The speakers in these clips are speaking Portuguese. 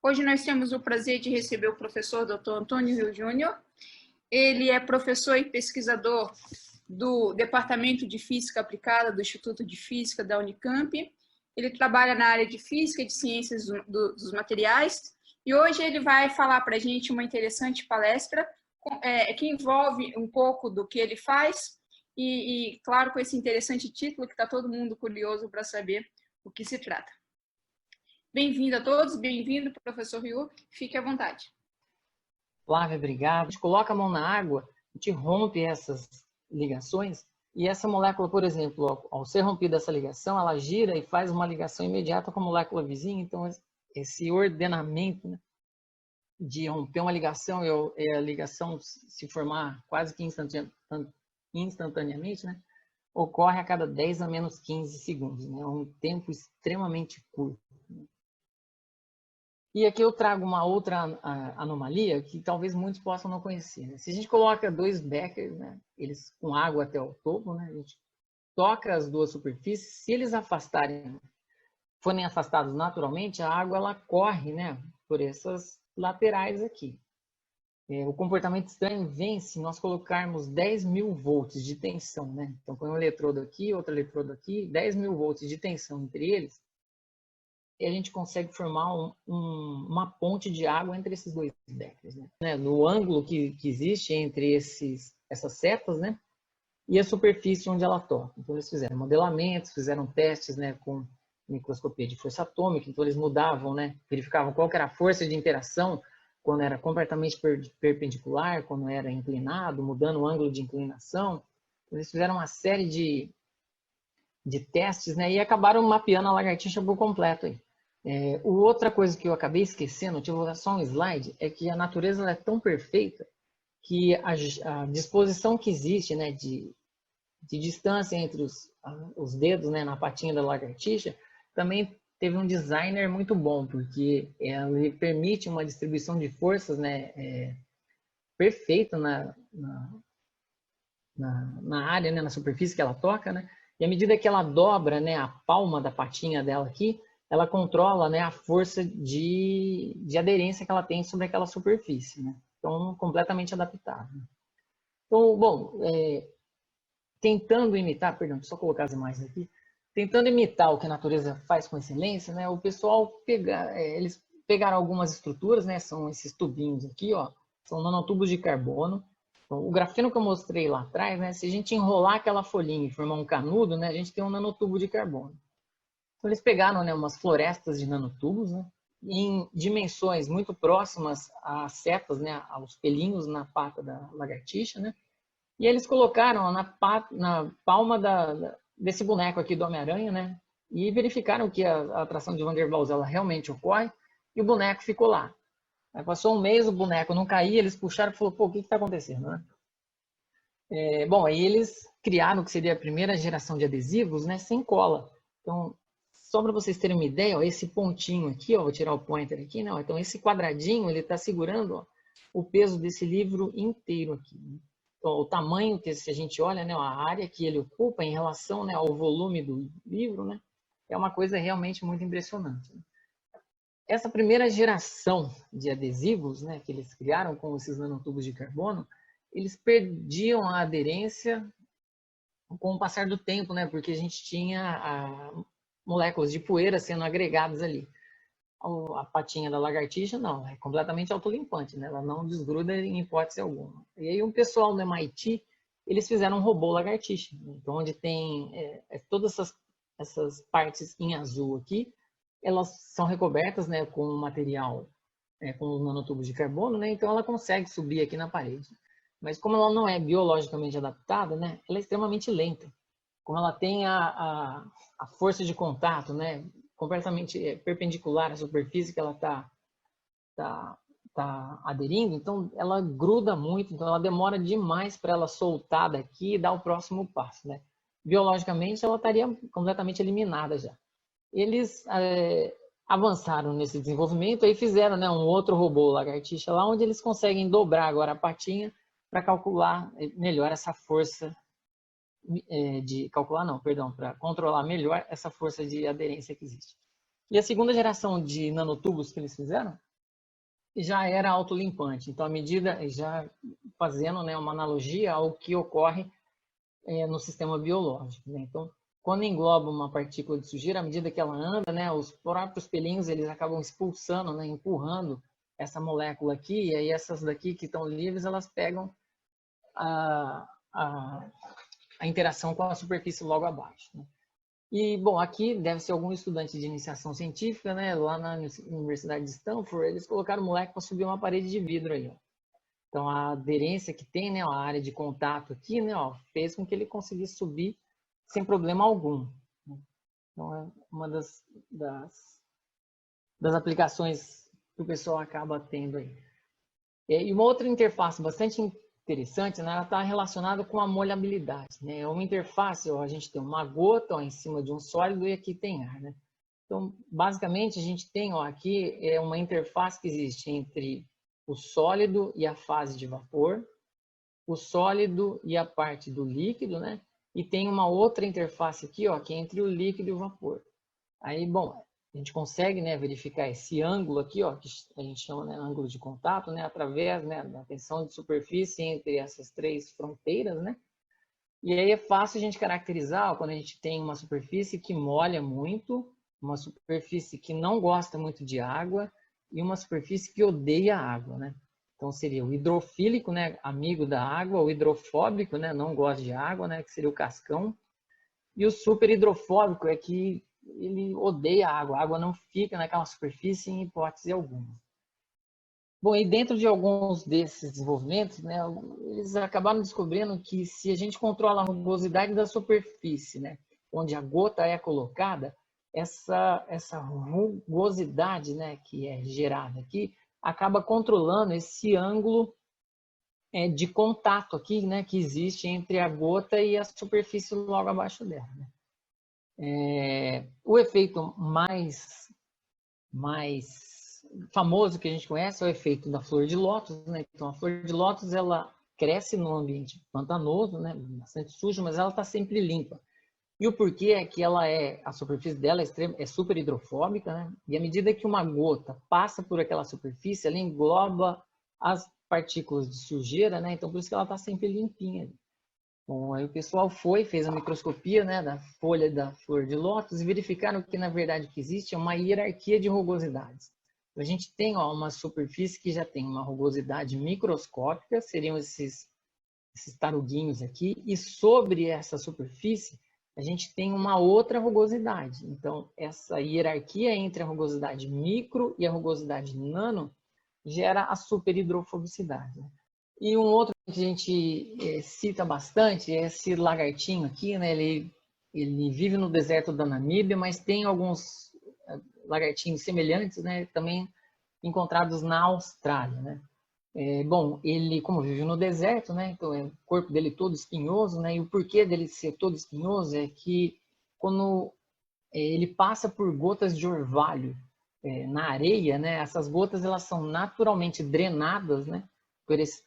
Hoje nós temos o prazer de receber o professor Dr. Antônio Rio Júnior. Ele é professor e pesquisador do Departamento de Física Aplicada do Instituto de Física da Unicamp. Ele trabalha na área de Física e de Ciências dos Materiais e hoje ele vai falar para a gente uma interessante palestra que envolve um pouco do que ele faz e, claro, com esse interessante título que está todo mundo curioso para saber o que se trata. Bem-vindo a todos, bem-vindo, professor Ryu, fique à vontade. Flávia, obrigado. A gente coloca a mão na água, a gente rompe essas ligações e essa molécula, por exemplo, ao ser rompida essa ligação, ela gira e faz uma ligação imediata com a molécula vizinha. Então, esse ordenamento, né, de romper uma ligação e a ligação se formar quase que instantaneamente, né, ocorre a cada 10 a menos 15 segundos. Né, é um tempo extremamente curto. E aqui eu trago uma outra anomalia que talvez muitos possam não conhecer. Né? Se a gente coloca dois beckers, né, eles com água até o topo, né, a gente toca as duas superfícies, se eles forem afastados naturalmente, a água ela corre, né, por essas laterais aqui. O comportamento estranho vem se nós colocarmos 10.000 volts de tensão. Né? Então põe um eletrodo aqui, outro eletrodo aqui, 10.000 volts de tensão entre eles, e a gente consegue formar uma ponte de água entre esses dois beckers, né? No ângulo que existe entre essas setas, né? E a superfície onde ela toca. Então eles fizeram modelamentos, fizeram testes, né, com microscopia de força atômica, então eles mudavam, né, verificavam qual que era a força de interação quando era completamente perpendicular, quando era inclinado, mudando o ângulo de inclinação. Eles fizeram uma série de testes, né, e acabaram mapeando a lagartixa por completo aí. Outra coisa que eu acabei esquecendo, eu tive só um slide, é que a natureza é tão perfeita que a disposição que existe, né, de distância entre os dedos, né, na patinha da lagartixa, também teve um designer muito bom, porque ele permite uma distribuição de forças, né, perfeita na área, né, na superfície que ela toca, né, e à medida que ela dobra, né, a palma da patinha dela aqui, ela controla, né, a força de aderência que ela tem sobre aquela superfície. Né? Então, completamente adaptável. Então, bom, tentando imitar, perdão, só colocar as imagens aqui, tentando imitar o que a natureza faz com excelência, né, o pessoal eles pegaram algumas estruturas, né, são esses tubinhos aqui, ó, são nanotubos de carbono. Então, o grafeno que eu mostrei lá atrás, né, se a gente enrolar aquela folhinha e formar um canudo, né, a gente tem um nanotubo de carbono. Então, eles pegaram, né, umas florestas de nanotubos, né, em dimensões muito próximas às setas, né, aos pelinhos na pata da lagartixa, né, e eles colocaram na palma desse boneco aqui do Homem-Aranha, né, e verificaram que a atração de Van der Waals ela realmente ocorre, e o boneco ficou lá. Aí passou um mês, o boneco não caía, eles puxaram e falaram, pô, o que está acontecendo, né? Bom, aí eles criaram o que seria a primeira geração de adesivos, né, sem cola. Então, só para vocês terem uma ideia, ó, esse pontinho aqui, ó, vou tirar o pointer aqui, né, ó, então esse quadradinho, ele está segurando, ó, o peso desse livro inteiro aqui. Então, o tamanho que se a gente olha, né, a área que ele ocupa em relação, né, ao volume do livro, né, é uma coisa realmente muito impressionante. Essa primeira geração de adesivos, né, que eles criaram com esses nanotubos de carbono, eles perdiam a aderência com o passar do tempo, né? Porque a gente tinha moléculas de poeira sendo agregadas ali. A patinha da lagartixa, não, é completamente autolimpante, né? Ela não desgruda em hipótese alguma. E aí um pessoal do MIT, eles fizeram um robô lagartixa, né? Então onde tem todas essas partes em azul aqui, elas são recobertas, né, com material, com os nanotubos de carbono, né? Então ela consegue subir aqui na parede. Mas como ela não é biologicamente adaptada, né, ela é extremamente lenta. Como ela tem a força de contato, né, completamente perpendicular à superfície que ela tá aderindo, então ela gruda muito, então ela demora demais para ela soltar daqui e dar o próximo passo. Né? Biologicamente, ela estaria completamente eliminada já. Eles avançaram nesse desenvolvimento e fizeram, né, um outro robô lagartixa lá, onde eles conseguem dobrar agora a patinha para calcular melhor essa força para controlar melhor essa força de aderência que existe. E a segunda geração de nanotubos que eles fizeram já era autolimpante. Então, a medida, já fazendo, né, uma analogia ao que ocorre no sistema biológico, né? Então, quando engloba uma partícula de sujeira, à medida que ela anda, né, os próprios pelinhos eles acabam expulsando, né, empurrando essa molécula aqui, e aí essas daqui que estão livres, elas pegam a, a, a interação com a superfície logo abaixo, né? E, bom, aqui deve ser algum estudante de iniciação científica, né? Lá na Universidade de Stanford, eles colocaram o moleque para subir uma parede de vidro aí, ó. Então, a aderência que tem, né, a área de contato aqui, né, ó, fez com que ele conseguisse subir sem problema algum. Então, é uma das aplicações que o pessoal acaba tendo aí. E uma outra interface bastante interessante, né, ela está relacionada com a molhabilidade, né? É uma interface, ó, a gente tem uma gota, ó, em cima de um sólido e aqui tem ar, né? Então, basicamente, a gente tem, ó, aqui uma interface que existe entre o sólido e a fase de vapor, o sólido e a parte do líquido, né? E tem uma outra interface aqui, ó, que é entre o líquido e o vapor. Aí, bom, a gente consegue, né, verificar esse ângulo aqui, ó, que a gente chama, né, ângulo de contato, né, através, né, da tensão de superfície entre essas três fronteiras, né? E aí é fácil a gente caracterizar, ó, quando a gente tem uma superfície que molha muito, uma superfície que não gosta muito de água e uma superfície que odeia água, né? Então seria o hidrofílico, né, amigo da água, o hidrofóbico, né, não gosta de água, né, que seria o cascão. E o super hidrofóbico é que ele odeia a água não fica naquela superfície em hipótese alguma. Bom, e dentro de alguns desses desenvolvimentos, né, eles acabaram descobrindo que se a gente controla a rugosidade da superfície, né, onde a gota é colocada, essa rugosidade, né, que é gerada aqui, acaba controlando esse ângulo de contato aqui, né, que existe entre a gota e a superfície logo abaixo dela, né? O efeito mais famoso que a gente conhece é o efeito da flor de lótus, né? Então, a flor de lótus, ela cresce num ambiente pantanoso, né? Bastante sujo, mas ela está sempre limpa. E o porquê é que a superfície dela é super hidrofóbica, né? E à medida que uma gota passa por aquela superfície, ela engloba as partículas de sujeira, né? Então, por isso que ela está sempre limpinha. Bom, aí o pessoal fez a microscopia, né, da folha da flor de lótus e verificaram que, na verdade, o que existe é uma hierarquia de rugosidades. A gente tem, ó, uma superfície que já tem uma rugosidade microscópica, seriam esses taruguinhos aqui, e sobre essa superfície a gente tem uma outra rugosidade. Então, essa hierarquia entre a rugosidade micro e a rugosidade nano gera a superhidrofobicidade, né? E um outro que a gente cita bastante é esse lagartinho aqui, né? Ele vive no deserto da Namíbia, mas tem alguns lagartinhos semelhantes, né? Também encontrados na Austrália, né? Bom, ele, como vive no deserto, né? Então, o corpo dele todo espinhoso, né? E o porquê dele ser todo espinhoso é que quando ele passa por gotas de orvalho na areia, né? Essas gotas elas são naturalmente drenadas, né?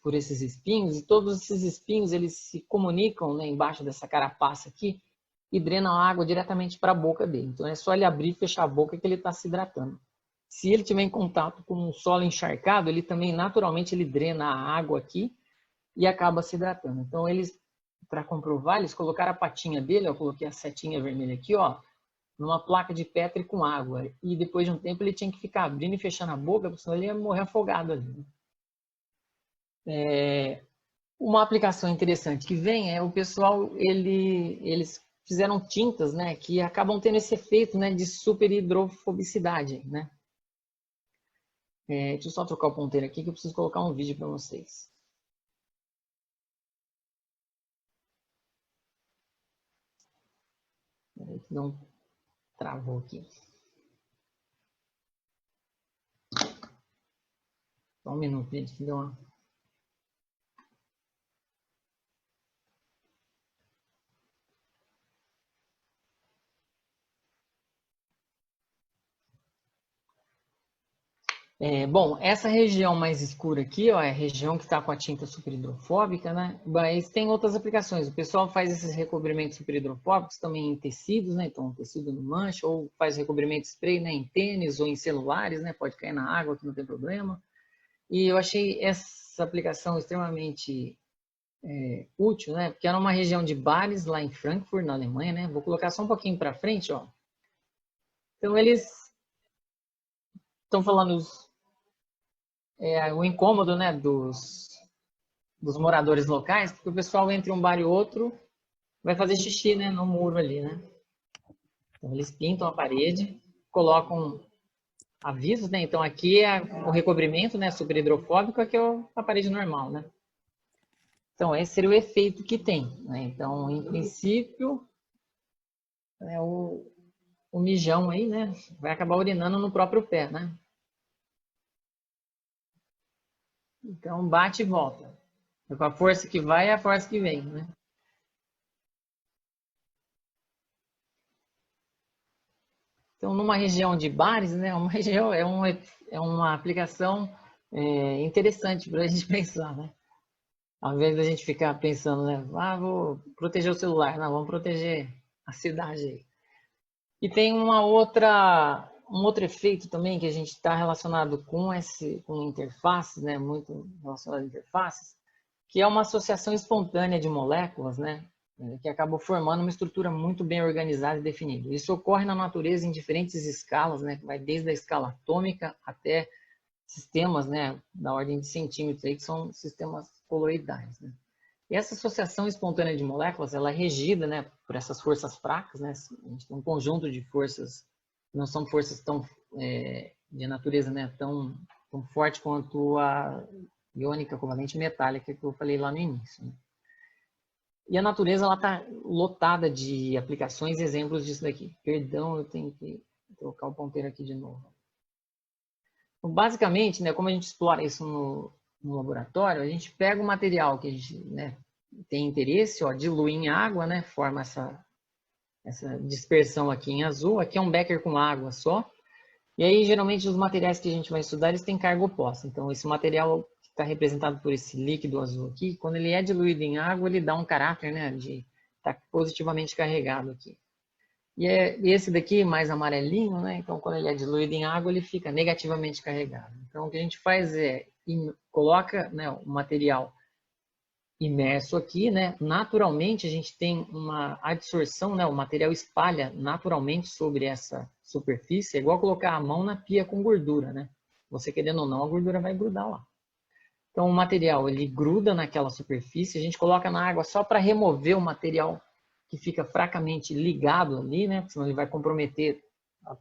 Por esses espinhos, e todos esses espinhos eles se comunicam, né, embaixo dessa carapaça aqui e drenam a água diretamente para a boca dele. Então é só ele abrir e fechar a boca que ele está se hidratando. Se ele tiver em contato com um solo encharcado, ele também naturalmente ele drena a água aqui e acaba se hidratando. Então eles, para comprovar, eles colocaram a patinha dele, eu coloquei a setinha vermelha aqui, ó, numa placa de Petri com água. E depois de um tempo ele tinha que ficar abrindo e fechando a boca, porque senão ele ia morrer afogado ali. Uma aplicação interessante que vem é o pessoal, eles fizeram tintas, né, que acabam tendo esse efeito, né, de superhidrofobicidade, né. Deixa eu só trocar o ponteiro aqui que eu preciso colocar um vídeo para vocês. Peraí que não travou aqui. Só um minuto, gente, que deu uma... Bom, essa região mais escura aqui, ó, é a região que está com a tinta superhidrofóbica, né? Mas tem outras aplicações. O pessoal faz esses recobrimentos superhidrofóbicos também em tecidos, né? Então, tecido no mancha, ou faz recobrimento spray, né, em tênis ou em celulares, né? Pode cair na água que não tem problema. E eu achei essa aplicação extremamente útil, né? Porque era uma região de bares lá em Frankfurt, na Alemanha, né? Vou colocar só um pouquinho para frente, ó. Então eles estão falando o incômodo, né, dos moradores locais, porque o pessoal entre um bar e outro vai fazer xixi, né, no muro ali, né? Então eles pintam a parede, colocam avisos, né? Então aqui é o recobrimento, né, super hidrofóbico, aqui é a parede normal, né? Então esse seria o efeito que tem, né? Então, em princípio, o mijão aí, né, vai acabar urinando no próprio pé, né? Então bate e volta. Com a força que vai é a força que vem, né? Então, numa região de bares, né, uma região é uma aplicação interessante para a gente pensar, né? Ao invés da gente ficar pensando, né, vou proteger o celular, não, vamos proteger a cidade aí. E tem um outro efeito também que a gente está relacionado com interfaces, né, muito relacionado a interfaces, que é uma associação espontânea de moléculas, né, que acabam formando uma estrutura muito bem organizada e definida. Isso ocorre na natureza em diferentes escalas, né, que vai desde a escala atômica até sistemas, né, da ordem de centímetros, aí, que são sistemas coloidais, né. E essa associação espontânea de moléculas, ela é regida, né, por essas forças fracas, né, a gente tem um conjunto de forças, não são forças tão de natureza, né, tão forte quanto a iônica covalente metálica que eu falei lá no início, né? E a natureza ela está lotada de aplicações e exemplos disso daqui. Perdão, eu tenho que trocar o ponteiro aqui de novo. Então, basicamente, né, como a gente explora isso no laboratório, a gente pega o material que a gente, né, tem interesse, ó, dilui em água, né, forma essa dispersão aqui em azul. Aqui é um becker com água só. E aí, geralmente, os materiais que a gente vai estudar, eles têm carga oposta. Então, esse material que está representado por esse líquido azul aqui, quando ele é diluído em água, ele dá um caráter, né, de estar positivamente carregado aqui. E esse daqui, mais amarelinho, né, então, quando ele é diluído em água, ele fica negativamente carregado. Então, o que a gente faz é, coloca, né, o material imerso aqui, né? Naturalmente a gente tem uma absorção, né? O material espalha naturalmente sobre essa superfície, é igual colocar a mão na pia com gordura, né? Você querendo ou não, a gordura vai grudar lá. Então o material ele gruda naquela superfície, a gente coloca na água só para remover o material que fica fracamente ligado ali, né? Porque senão ele vai comprometer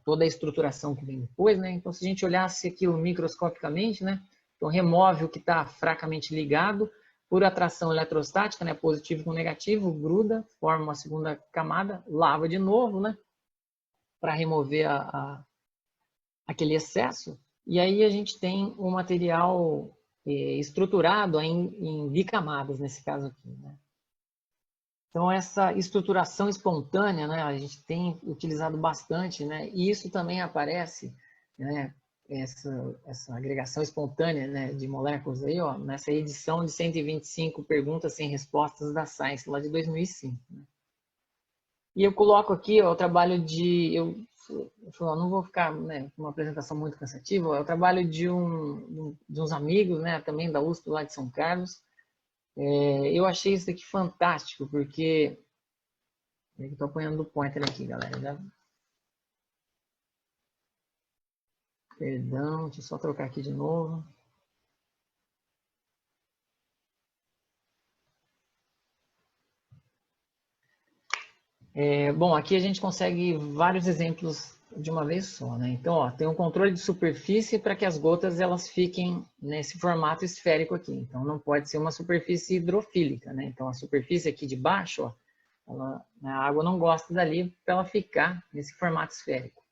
toda a estruturação que vem depois, né? Então se a gente olhasse aquilo microscopicamente, né? Então remove o que está fracamente ligado por atração eletrostática, né, positivo com negativo, gruda, forma uma segunda camada, lava de novo, né, para remover aquele excesso, e aí a gente tem o material estruturado em bicamadas, nesse caso aqui, né. Então, essa estruturação espontânea, né, a gente tem utilizado bastante, né, e isso também aparece, né, essa agregação espontânea, né, de moléculas aí, ó, nessa edição de 125 perguntas sem respostas da Science, lá de 2005. Né? E eu coloco aqui ó, o trabalho de... Eu não vou ficar né, com uma apresentação muito cansativa, é o trabalho de uns amigos, né, também da USP lá de São Carlos. Eu achei isso aqui fantástico, porque... Estou apanhando o pointer aqui, galera. Já... Perdão, deixa eu só trocar aqui de novo. Bom, aqui a gente consegue vários exemplos de uma vez só, né? Então, ó, tem um controle de superfície para que as gotas elas fiquem nesse formato esférico aqui. Então, não pode ser uma superfície hidrofílica, né? Então, a superfície aqui de baixo, ó, a água não gosta dali para ela ficar nesse formato esférico.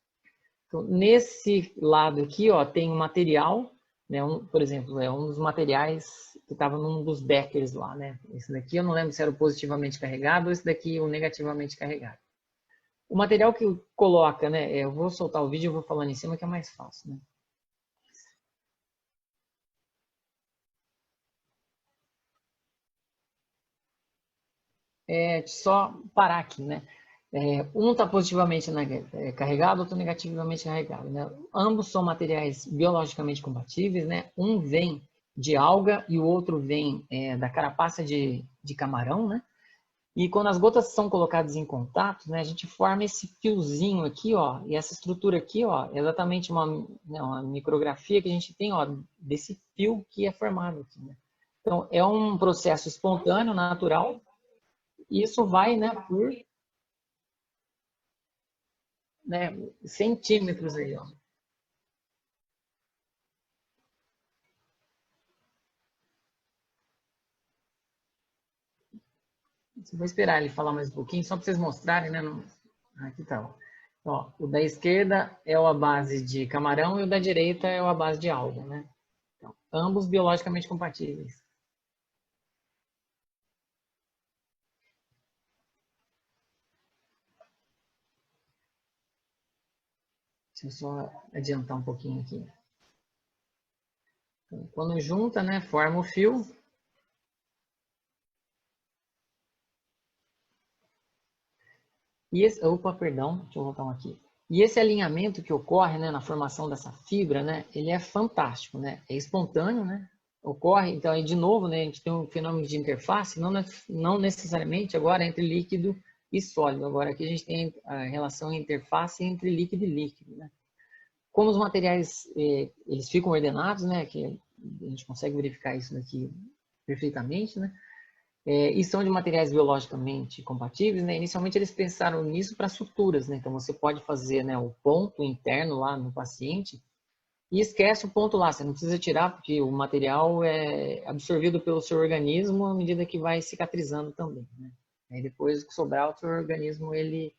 Então, nesse lado aqui, ó, tem um material, né? Por exemplo, é um dos materiais que estava num dos beckers lá, né? Esse daqui eu não lembro se era o positivamente carregado ou esse daqui o negativamente carregado. O material que coloca, né? Eu vou soltar o vídeo e vou falando em cima que é mais fácil, né? Só parar aqui, né? Um está positivamente carregado, outro negativamente carregado, né? Ambos são materiais biologicamente compatíveis, né? Um vem de alga e o outro vem da carapaça de camarão, né? E quando as gotas são colocadas em contato, né, a gente forma esse fiozinho aqui, ó, e essa estrutura aqui, ó, é exatamente uma micrografia que a gente tem, ó, desse fio que é formado aqui, né? Então, é um processo espontâneo, natural, e isso vai, né, por, né, centímetros aí, ó. Vou esperar ele falar mais um pouquinho, só para vocês mostrarem, né? Aqui tá, ó. Ó, o da esquerda é a base de camarão e o da direita é a base de alga, né? Então, ambos biologicamente compatíveis. Deixa eu só adiantar um pouquinho aqui. Então, quando junta, né, forma o fio. E esse, opa, perdão, deixa eu voltar um aqui. E esse alinhamento que ocorre, né, na formação dessa fibra, né, ele é fantástico, né? É espontâneo, né? Ocorre, então aí de novo, né, a gente tem um fenômeno de interface, não necessariamente agora entre líquido e sólido. Agora aqui a gente tem a relação interface entre líquido e líquido, né? Como os materiais eles ficam ordenados, né, que a gente consegue verificar isso daqui perfeitamente, né? E são de materiais biologicamente compatíveis, né? Inicialmente eles pensaram nisso para suturas, né? Então você pode fazer, né, o ponto interno lá no paciente e esquece o ponto lá, você não precisa tirar porque o material é absorvido pelo seu organismo à medida que vai cicatrizando também, né? Aí depois que sobrar o seu organismo ele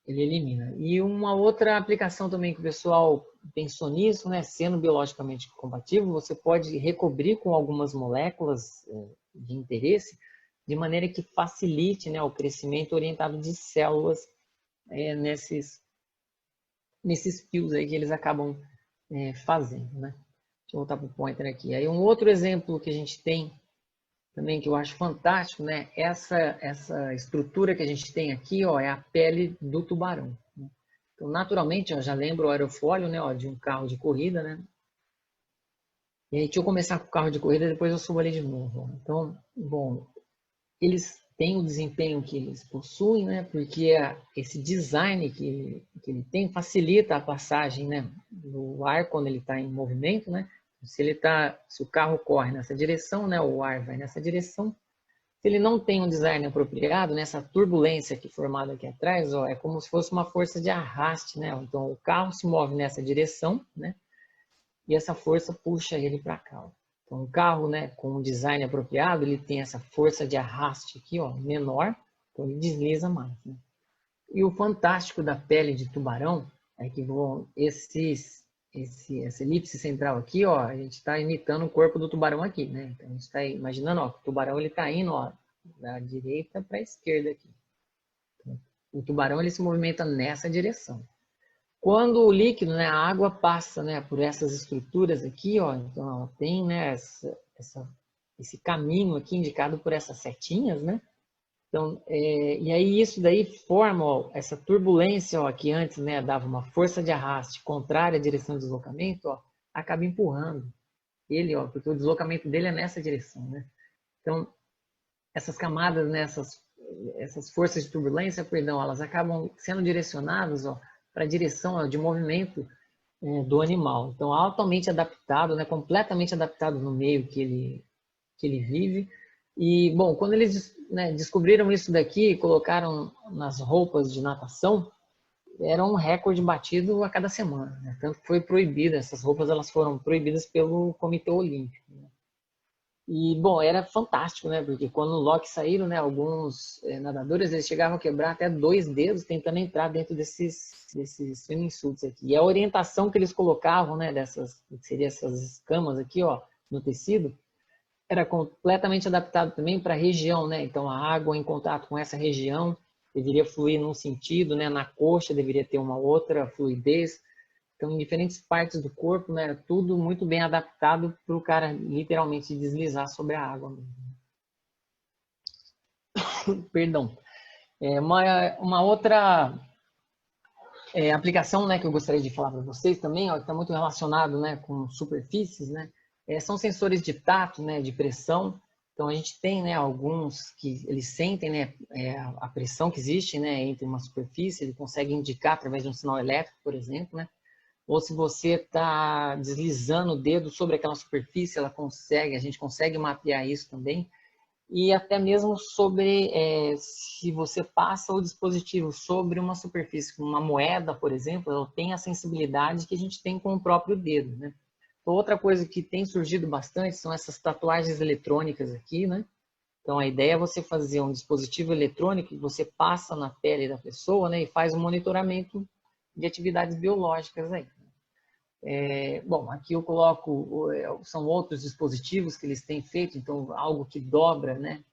elimina. E uma outra aplicação também que o pessoal pensou nisso, né, sendo biologicamente compatível, você pode recobrir com algumas moléculas de interesse, de maneira que facilite, né, o crescimento orientado de células nesses fios aí que eles acabam fazendo, né? Deixa eu voltar para o pointer aqui. Aí um outro exemplo que a gente tem também que eu acho fantástico, né? Essa estrutura que a gente tem aqui, ó, é a pele do tubarão, né? Então, naturalmente, eu já lembro o aerofólio, né, ó, de um carro de corrida, né? E aí, deixa eu começar com o carro de corrida, depois eu subo ali de novo. Ó. Então, bom, eles têm o desempenho que eles possuem, né? Porque esse design que ele tem facilita a passagem, né, do ar quando ele está em movimento, né? Se o carro corre nessa direção, né, o ar vai nessa direção. Se ele não tem um design apropriado, nessa turbulência aqui formada aqui atrás, ó, é como se fosse uma força de arraste, né? Então o carro se move nessa direção, né? E essa força puxa ele para cá. Ó. Então o carro, né, com um design apropriado, ele tem essa força de arraste aqui, ó, menor, então ele desliza mais. Né? E o fantástico da pele de tubarão é que essa elipse central aqui, ó, a gente está imitando o corpo do tubarão aqui, né? Então a gente está imaginando, ó, que o tubarão ele está indo, ó, da direita para a esquerda aqui. Então, o tubarão ele se movimenta nessa direção. Quando o líquido, né, a água passa, né, por essas estruturas aqui, ó, então ela tem, né, esse caminho aqui indicado por essas setinhas, né? Então, e aí isso daí forma ó, essa turbulência ó, que antes né, dava uma força de arraste contrária à direção de deslocamento, ó, acaba empurrando ele, ó, porque o deslocamento dele é nessa direção. Né? Então, essas camadas, né, essas forças de turbulência, perdão, elas acabam sendo direcionadas para a direção ó, de movimento do animal. Então, altamente adaptado, né, completamente adaptado no meio que ele vive. E, bom, quando eles né, descobriram isso daqui e colocaram nas roupas de natação, era um recorde batido a cada semana. Né? Tanto que foi proibida, essas roupas elas foram proibidas pelo Comitê Olímpico. Né? E, bom, era fantástico, né? Porque quando o Loki saíram, né, alguns nadadores eles chegavam a quebrar até 2 dedos tentando entrar dentro desses swimming suits aqui. E a orientação que eles colocavam, né, seria essas escamas aqui, ó, no tecido, era completamente adaptado também para a região, né? Então a água em contato com essa região deveria fluir num sentido, né? Na coxa deveria ter uma outra fluidez. Então em diferentes partes do corpo, né? Tudo muito bem adaptado para o cara literalmente deslizar sobre a água. Perdão. Uma outra aplicação, né, que eu gostaria de falar para vocês também, ó, que está muito relacionado, né, com superfícies, né, são sensores de tato, né, de pressão. Então a gente tem, né, alguns que eles sentem, né, a pressão que existe, né, entre uma superfície, ele consegue indicar através de um sinal elétrico, por exemplo, né, ou se você está deslizando o dedo sobre aquela superfície, a gente consegue mapear isso também. E até mesmo sobre se você passa o dispositivo sobre uma superfície, como uma moeda, por exemplo, ela tem a sensibilidade que a gente tem com o próprio dedo, né? Outra coisa que tem surgido bastante são essas tatuagens eletrônicas aqui, né? Então a ideia é você fazer um dispositivo eletrônico que você passa na pele da pessoa, né? E faz um monitoramento de atividades biológicas aí. Bom, aqui eu coloco, são outros dispositivos que eles têm feito, então algo que dobra, né,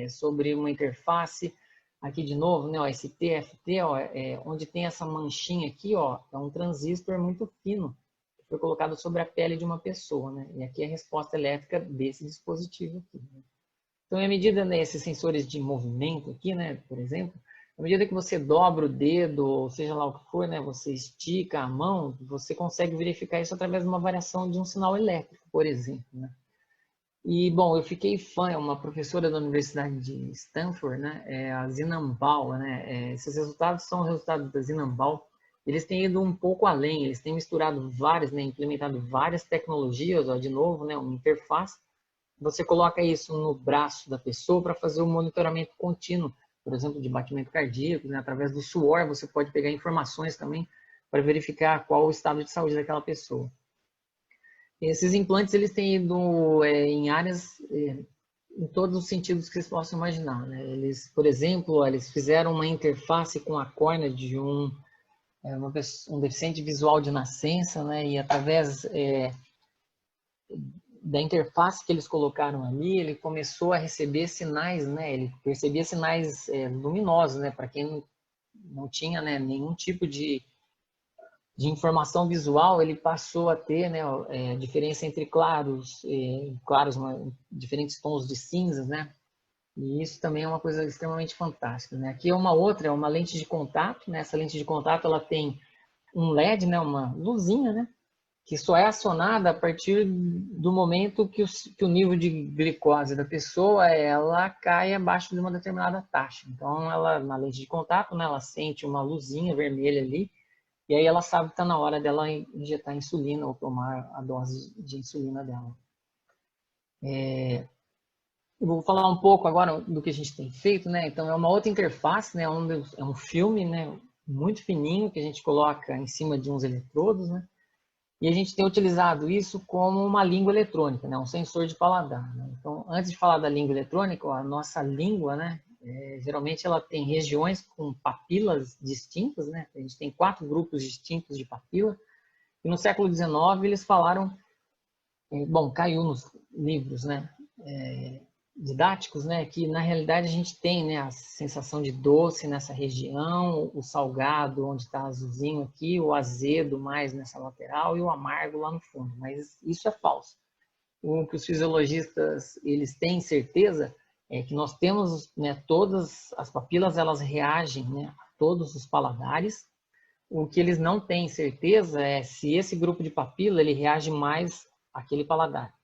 sobre uma interface. Aqui de novo, né, ó, esse TFT, ó, onde tem essa manchinha aqui, ó, é um transistor muito fino, que foi colocado sobre a pele de uma pessoa, né, e aqui é a resposta elétrica desse dispositivo aqui, né. Então, à medida, né, esses sensores de movimento aqui, né, por exemplo, à medida que você dobra o dedo, ou seja lá o que for, né, você estica a mão, você consegue verificar isso através de uma variação de um sinal elétrico, por exemplo, né? E, bom, eu fiquei fã, é uma professora da Universidade de Stanford, né, a Zinambal, né, esses resultados são resultados da Zinambal. Eles têm ido um pouco além, eles têm misturado várias, né, implementado várias tecnologias, ó, de novo, né, uma interface. Você coloca isso no braço da pessoa para fazer um monitoramento contínuo, por exemplo, de batimento cardíaco, né? Através do suor você pode pegar informações também para verificar qual o estado de saúde daquela pessoa. Esses implantes eles têm ido em áreas, em todos os sentidos que vocês possam imaginar, né? Eles, por exemplo, eles fizeram uma interface com a córnea de um deficiente visual de nascença, né? E através da interface que eles colocaram ali, ele começou a receber sinais, né? Ele percebia sinais luminosos, né? Para quem não tinha, né, nenhum tipo de informação visual, ele passou a ter, né, diferença entre claros, diferentes tons de cinzas, né? E isso também é uma coisa extremamente fantástica, né? Aqui é uma lente de contato, né? Essa lente de contato ela tem um LED, né? Uma luzinha, né? Que só é acionada a partir do momento que o nível de glicose da pessoa ela cai abaixo de uma determinada taxa. Então, ela na lente de contato, né, ela sente uma luzinha vermelha ali, e aí ela sabe que está na hora dela injetar insulina ou tomar a dose de insulina dela. Eu vou falar um pouco agora do que a gente tem feito, né? Então, é uma outra interface, né? É um filme, né, muito fininho que a gente coloca em cima de uns eletrodos, né? E a gente tem utilizado isso como uma língua eletrônica, né? Um sensor de paladar, né? Então, antes de falar da língua eletrônica, a nossa língua, né? Geralmente ela tem regiões com papilas distintas, né? A gente tem 4 grupos distintos de papila. E no século XIX eles falaram, bom, caiu nos livros, né? Didáticos, né? Que na realidade a gente tem, né, a sensação de doce nessa região, o salgado onde está azulzinho aqui, o azedo mais nessa lateral e o amargo lá no fundo. Mas isso é falso. O que os fisiologistas eles têm certeza é que nós temos, né, todas as papilas elas reagem, né, a todos os paladares. O que eles não têm certeza é se esse grupo de papila ele reage mais àquele paladar.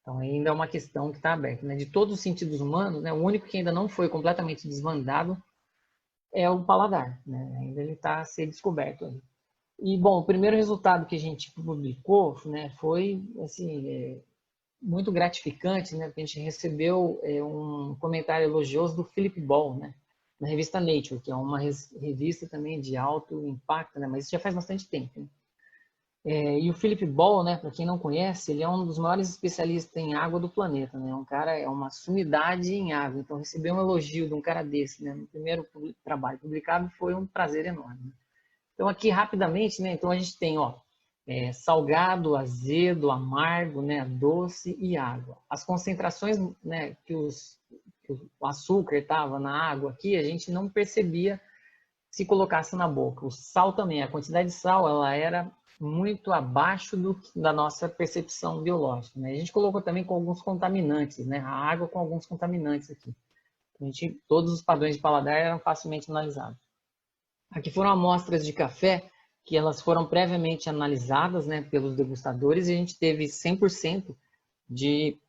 Então, ainda é uma questão que está aberta, né? De todos os sentidos humanos, né? O único que ainda não foi completamente desvendado é o paladar, né? Ainda ele está a ser descoberto aí. E, bom, o primeiro resultado que a gente publicou, né, foi, assim, muito gratificante, né? Porque a gente recebeu um comentário elogioso do Philip Ball, né? Na revista Nature, que é uma revista também de alto impacto, né? Mas isso já faz bastante tempo, né? E o Philip Ball, né, para quem não conhece, ele é um dos maiores especialistas em água do planeta, né? Um cara é uma sumidade em água. Então receber um elogio de um cara desse, né, no primeiro trabalho publicado foi um prazer enorme. Então aqui rapidamente, né, então a gente tem, ó, salgado, azedo, amargo, né, doce e água. As concentrações, né, que o açúcar estava na água aqui, a gente não percebia se colocasse na boca. O sal também, a quantidade de sal, ela era muito abaixo da nossa percepção biológica, né? A gente colocou também com alguns contaminantes, né? A água com alguns contaminantes aqui. Todos os padrões de paladar eram facilmente analisados. Aqui foram amostras de café que elas foram previamente analisadas, né, pelos degustadores, e a gente teve 100% de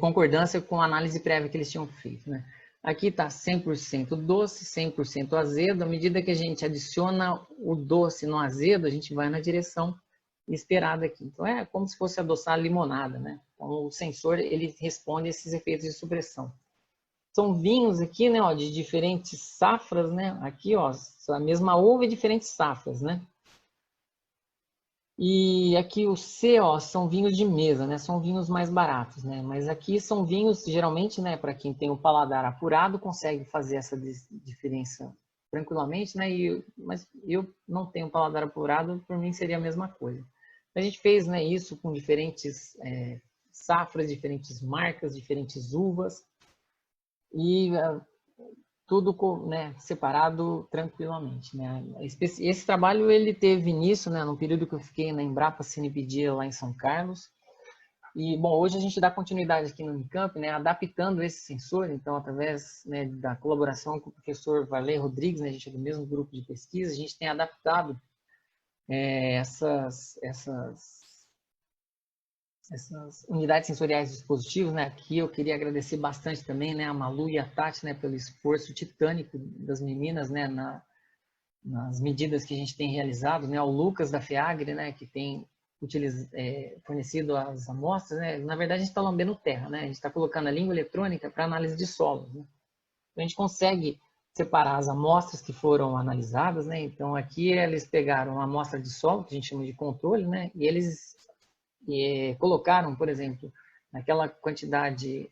concordância com a análise prévia que eles tinham feito, né? Aqui está 100% doce, 100% azedo. À medida que a gente adiciona o doce no azedo, a gente vai na direção esperada aqui. Então, é como se fosse adoçar a limonada, né? Então, o sensor, ele responde a esses efeitos de supressão. São vinhos aqui, né, ó, de diferentes safras, né? Aqui, ó, a mesma uva e diferentes safras, né? E aqui o C, ó, são vinhos de mesa, né? São vinhos mais baratos, né? Mas aqui são vinhos, geralmente, né, para quem tem o paladar apurado, consegue fazer essa diferença tranquilamente, né? Mas eu não tenho paladar apurado, por mim seria a mesma coisa. A gente fez, né, isso com diferentes safras, diferentes marcas, diferentes uvas e tudo, né, separado tranquilamente, né? Esse trabalho ele teve início, né, no período que eu fiquei na Embrapa Cinepedia lá em São Carlos. E bom, hoje a gente dá continuidade aqui no Unicamp, né, adaptando esse sensor, então através, né, da colaboração com o professor Varley Rodrigues, né, a gente é do mesmo grupo de pesquisa, a gente tem adaptado essas unidades sensoriais dos dispositivos, né? Aqui eu queria agradecer bastante também, né, a Malu e a Tati, né, pelo esforço titânico das meninas, né, nas medidas que a gente tem realizado, né, o Lucas da FEAGRE, né, que tem fornecido as amostras, né, na verdade a gente está lambendo terra, né, a gente está colocando a língua eletrônica para análise de solos, né? Então a gente consegue separar as amostras que foram analisadas, né, então aqui eles pegaram uma amostra de solo, que a gente chama de controle, né, e eles colocaram, por exemplo, naquela quantidade,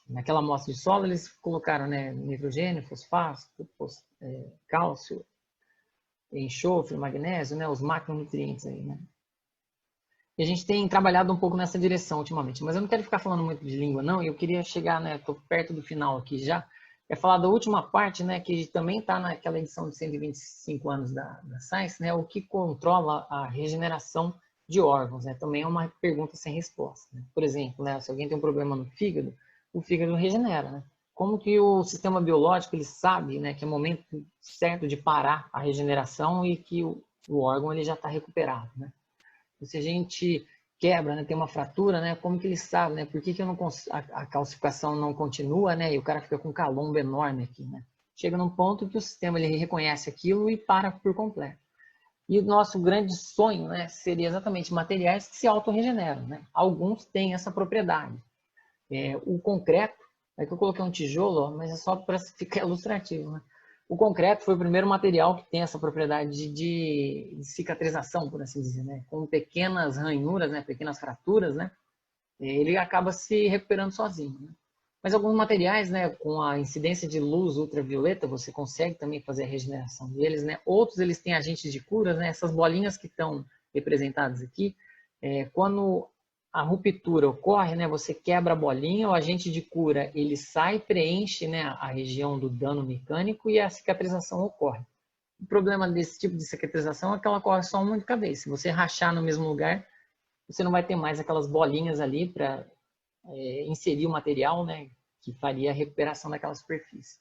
naquela amostra de solo, eles colocaram, né, nitrogênio, fosfato, cálcio, enxofre, magnésio, né, os macronutrientes aí, né. E a gente tem trabalhado um pouco nessa direção ultimamente, mas eu não quero ficar falando muito de língua, não, eu queria chegar, né, estou perto do final aqui já, é falar da última parte, né, que também está naquela edição de 125 anos da Science, né, o que controla a regeneração de órgãos, né? Também é uma pergunta sem resposta, né? Por exemplo, né, se alguém tem um problema no fígado, o fígado regenera, né? Como que o sistema biológico ele sabe, né, que é o momento certo de parar a regeneração e que o órgão ele já está recuperado, né? E se a gente quebra, né, tem uma fratura, né, como que ele sabe, né? Por que eu não a calcificação não continua, né? E o cara fica com um calombo enorme aqui, né? Chega num ponto que o sistema ele reconhece aquilo e para por completo. E o nosso grande sonho, né, seria exatamente materiais que se autorregeneram, né? Alguns têm essa propriedade. O concreto, é que eu coloquei um tijolo, ó, mas é só para ficar ilustrativo, né? O concreto foi o primeiro material que tem essa propriedade de cicatrização, por assim dizer, né? Com pequenas ranhuras, né, pequenas fraturas, né? Ele acaba se recuperando sozinho, né? Mas alguns materiais, né, com a incidência de luz ultravioleta, você consegue também fazer a regeneração deles, né? Outros, eles têm agentes de cura, né? Essas bolinhas que estão representadas aqui, quando a ruptura ocorre, né, você quebra a bolinha, o agente de cura, ele sai, preenche, né, a região do dano mecânico e a cicatrização ocorre. O problema desse tipo de cicatrização é que ela ocorre só uma única vez. Se você rachar no mesmo lugar, você não vai ter mais aquelas bolinhas ali para inserir o material, né, que faria a recuperação daquela superfície.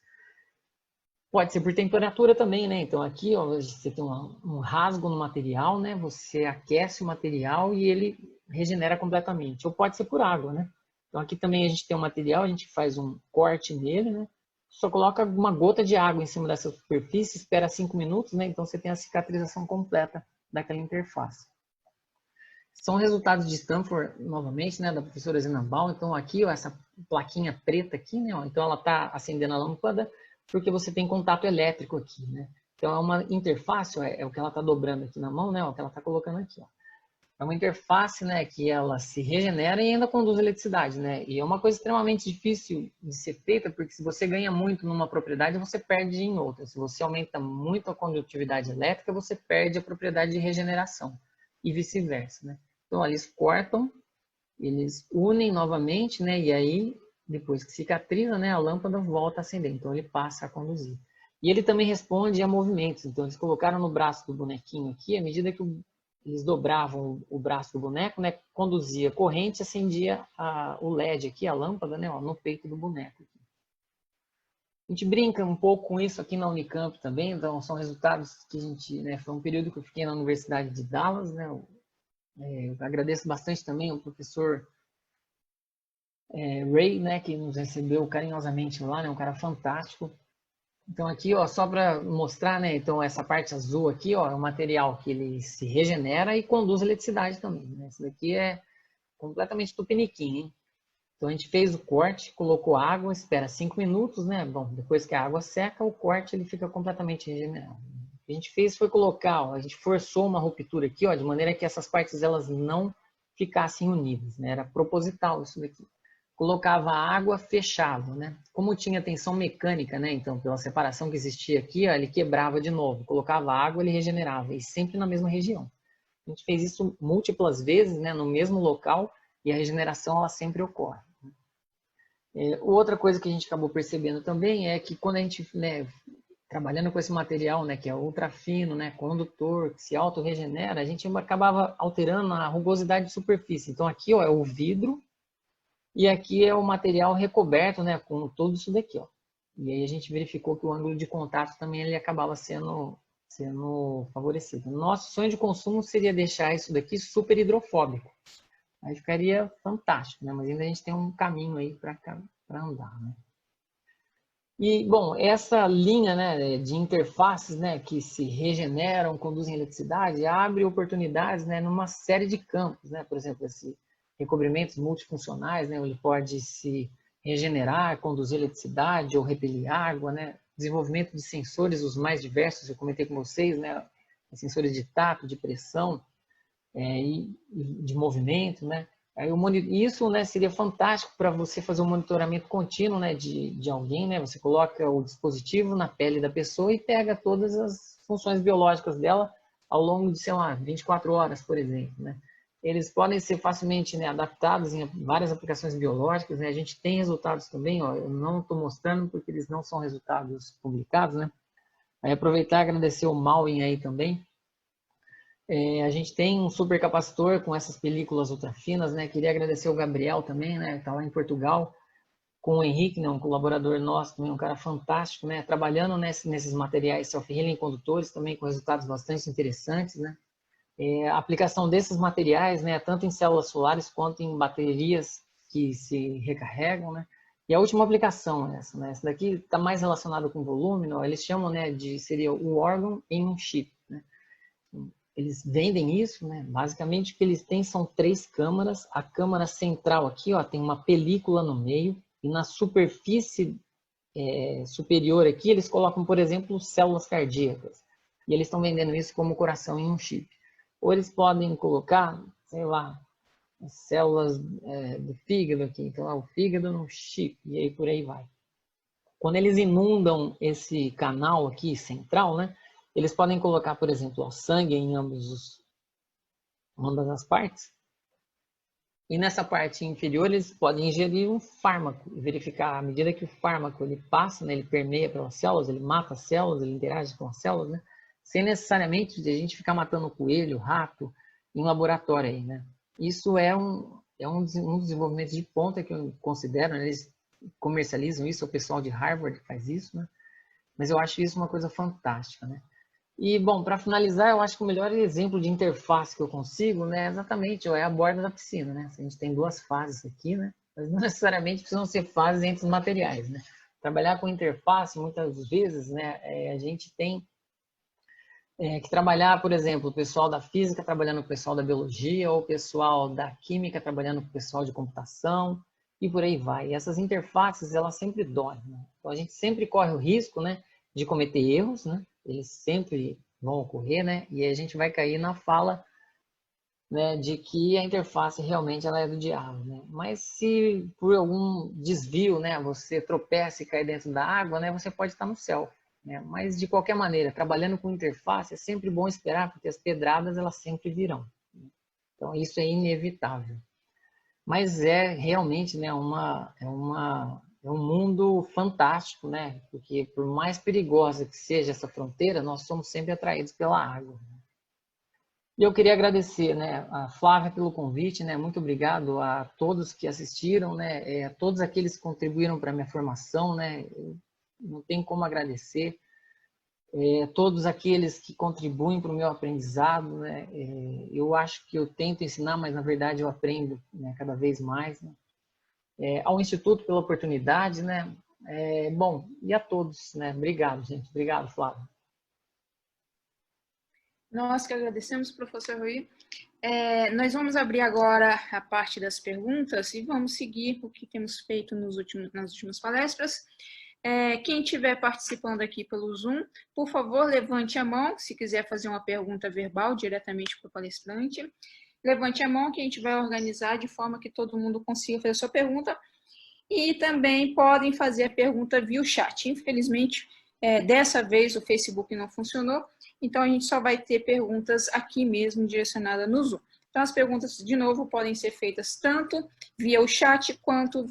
Pode ser por temperatura também, né? Então aqui, ó, você tem um rasgo no material, né? Você aquece o material e ele regenera completamente. Ou pode ser por água, né? Então aqui também a gente tem um material, a gente faz um corte nele, né? Só coloca uma gota de água em cima dessa superfície, espera 5 minutos, né? Então você tem a cicatrização completa daquela interface. São resultados de Stanford, novamente, né, da professora Zinabal. Então, aqui, ó, essa plaquinha preta aqui, né, ó, então ela está acendendo a lâmpada porque você tem contato elétrico aqui, né. Então, é uma interface, ó, é o que ela está dobrando aqui na mão, né, ó, o que ela está colocando aqui, ó. É uma interface, né, que ela se regenera e ainda conduz eletricidade, né. E é uma coisa extremamente difícil de ser feita, porque se você ganha muito numa propriedade, você perde em outra. Se você aumenta muito a condutividade elétrica, você perde a propriedade de regeneração. E vice-versa, né. Então, eles cortam, eles unem novamente, né? E aí, depois que cicatriza, né, a lâmpada volta a acender. Então, ele passa a conduzir. E ele também responde a movimentos. Então, eles colocaram no braço do bonequinho aqui, à medida que eles dobravam o braço do boneco, né? Conduzia corrente, acendia o LED aqui, a lâmpada, né? Ó, no peito do boneco. A gente brinca um pouco com isso aqui na Unicamp também, então são resultados que a gente, né? Foi um período que eu fiquei na Universidade de Dallas, né? Eu agradeço bastante também ao professor Ray, né? Que nos recebeu carinhosamente lá, né? Um cara fantástico. Então aqui, ó, só para mostrar, né? Então essa parte azul aqui, ó, é um material que ele se regenera e conduz eletricidade também, né? Isso daqui é completamente tupiniquim, hein? Então a gente fez o corte, colocou água, espera 5 minutos, né? Bom, depois que a água seca, o corte ele fica completamente regenerado. O que a gente fez foi colocar, ó, a gente forçou uma ruptura aqui, ó, de maneira que essas partes elas não ficassem unidas, né? Era proposital isso daqui. Colocava água, fechava, né? Como tinha tensão mecânica, né? Então, pela separação que existia aqui, ó, ele quebrava de novo. Colocava água, ele regenerava, e sempre na mesma região. A gente fez isso múltiplas vezes, né? No mesmo local, e a regeneração ela sempre ocorre. Outra coisa que a gente acabou percebendo também é que quando a gente, né, trabalhando com esse material, né, que é ultra fino, né, condutor, que se auto-regenera, a gente acabava alterando a rugosidade de superfície. Então aqui, ó, é o vidro e aqui é o material recoberto, né, com tudo isso daqui, ó. E aí a gente verificou que o ângulo de contato também ele acabava sendo favorecido. Nosso sonho de consumo seria deixar isso daqui super hidrofóbico. Aí ficaria fantástico, né? Mas ainda a gente tem um caminho aí para andar, né? E, bom, essa linha, né, de interfaces, né, que se regeneram, conduzem eletricidade, abre oportunidades, né, numa série de campos, né? Por exemplo, esse recobrimentos multifuncionais, né, ele pode se regenerar, conduzir eletricidade ou repelir água, né? Desenvolvimento de sensores os mais diversos, eu comentei com vocês, né? Sensores de tato, de pressão, e de movimento, né? Aí isso, né, seria fantástico para você fazer um monitoramento contínuo, né, de alguém, né? Você coloca o dispositivo na pele da pessoa e pega todas as funções biológicas dela ao longo de, sei lá, 24 horas, por exemplo, né? Eles podem ser facilmente, né, adaptados em várias aplicações biológicas, né? A gente tem resultados também, ó, eu não estou mostrando porque eles não são resultados publicados, né? Aí aproveitar e agradecer o Malwin aí também. A gente tem um supercapacitor com essas películas ultrafinas, né? Queria agradecer o Gabriel também, né? Está lá em Portugal, com o Henrique, né? Um colaborador nosso também, um cara fantástico, né? Trabalhando nesses materiais self-healing condutores também com resultados bastante interessantes, né? A aplicação desses materiais, né? Tanto em células solares quanto em baterias que se recarregam, né? E a última aplicação é essa, né? Essa daqui está mais relacionada com volume, né? Eles chamam, né? Seria o órgão em um chip, né? Eles vendem isso, né? Basicamente o que eles têm são 3 câmaras. A câmara central aqui, ó, tem uma película no meio e na superfície superior aqui eles colocam, por exemplo, células cardíacas. E eles estão vendendo isso como coração em um chip. Ou eles podem colocar, sei lá, células do fígado aqui. Então é o fígado no chip e aí por aí vai. Quando eles inundam esse canal aqui central, né? Eles podem colocar, por exemplo, o sangue em ambas as partes. E nessa parte inferior, eles podem ingerir um fármaco e verificar à medida que o fármaco ele passa, né, ele permeia pelas células, ele mata as células, ele interage com as células, né, sem necessariamente a gente ficar matando coelho, rato, em laboratório aí, né. Isso é um desenvolvimento de ponta que eu considero, né, eles comercializam isso, o pessoal de Harvard faz isso, né, mas eu acho isso uma coisa fantástica, né. E, bom, para finalizar, eu acho que o melhor exemplo de interface que eu consigo, né, exatamente, é a borda da piscina, né? A gente tem 2 fases aqui, né? Mas não necessariamente precisam ser fases entre os materiais, né? Trabalhar com interface, muitas vezes, né, a gente tem que trabalhar, por exemplo, o pessoal da física trabalhando com o pessoal da biologia, ou o pessoal da química trabalhando com o pessoal de computação, e por aí vai. E essas interfaces, elas sempre doem, né? Então, a gente sempre corre o risco, né, de cometer erros, né? Eles sempre vão ocorrer, né? E a gente vai cair na fala, né, de que a interface realmente ela é do diabo, né? Mas se por algum desvio, né, você tropeça e cai dentro da água, né, você pode estar no céu, né? Mas de qualquer maneira, trabalhando com interface é sempre bom esperar, porque as pedradas elas sempre virão. Então isso é inevitável. Mas é realmente, né, é um mundo fantástico, né? Porque por mais perigosa que seja essa fronteira, nós somos sempre atraídos pela água. E eu queria agradecer, né, a Flávia pelo convite, né, muito obrigado a todos que assistiram, né, a todos aqueles que contribuíram para a minha formação, né, não tem como agradecer, todos aqueles que contribuem para o meu aprendizado, né, eu acho que eu tento ensinar, mas na verdade eu aprendo, né, cada vez mais, né, ao Instituto pela oportunidade, né, bom, e a todos, né, obrigado, gente, obrigado, Flávia. Nós que agradecemos, professor Rui. Nós vamos abrir agora a parte das perguntas e vamos seguir o que temos feito nas últimas palestras. Quem estiver participando aqui pelo Zoom, por favor, levante a mão, se quiser fazer uma pergunta verbal diretamente para o palestrante. Levante a mão que a gente vai organizar de forma que todo mundo consiga fazer a sua pergunta. E também podem fazer a pergunta via o chat. Infelizmente, dessa vez o Facebook não funcionou, então a gente só vai ter perguntas aqui mesmo direcionadas no Zoom. Então as perguntas, de novo, podem ser feitas tanto via o chat quanto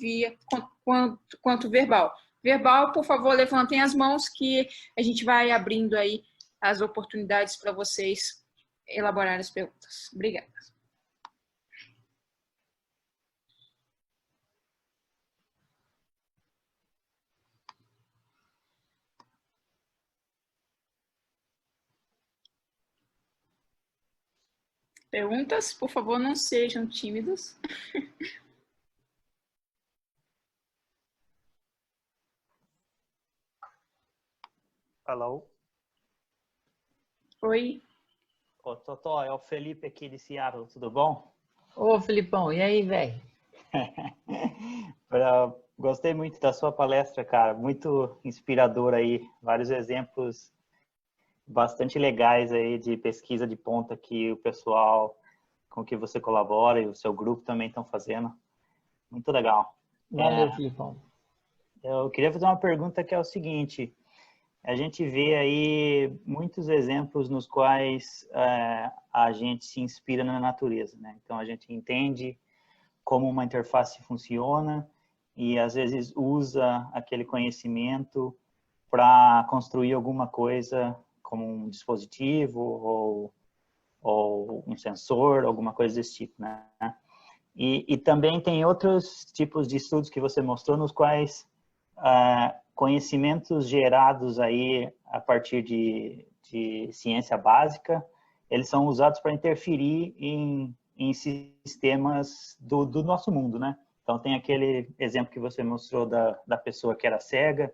verbal. Verbal, por favor, levantem as mãos que a gente vai abrindo aí as oportunidades para vocês elaborarem as perguntas. Obrigada. Perguntas, por favor, não sejam tímidos. Alô? Oi. Ô, Totó, é o Felipe aqui de Seattle, tudo bom? Ô, Felipão, e aí, velho? Gostei muito da sua palestra, cara, muito inspirador aí, vários exemplos bastante legais aí de pesquisa de ponta que o pessoal com que você colabora e o seu grupo também estão fazendo. Muito legal. Valeu, Felipão. Eu queria fazer uma pergunta que é o seguinte: a gente vê aí muitos exemplos nos quais a gente se inspira na natureza, né? Então a gente entende como uma interface funciona e às vezes usa aquele conhecimento para construir alguma coisa como um dispositivo ou um sensor, alguma coisa desse tipo, né? E também tem outros tipos de estudos que você mostrou nos quais conhecimentos gerados aí a partir de ciência básica, eles são usados para interferir em sistemas do nosso mundo, né? Então tem aquele exemplo que você mostrou da pessoa que era cega,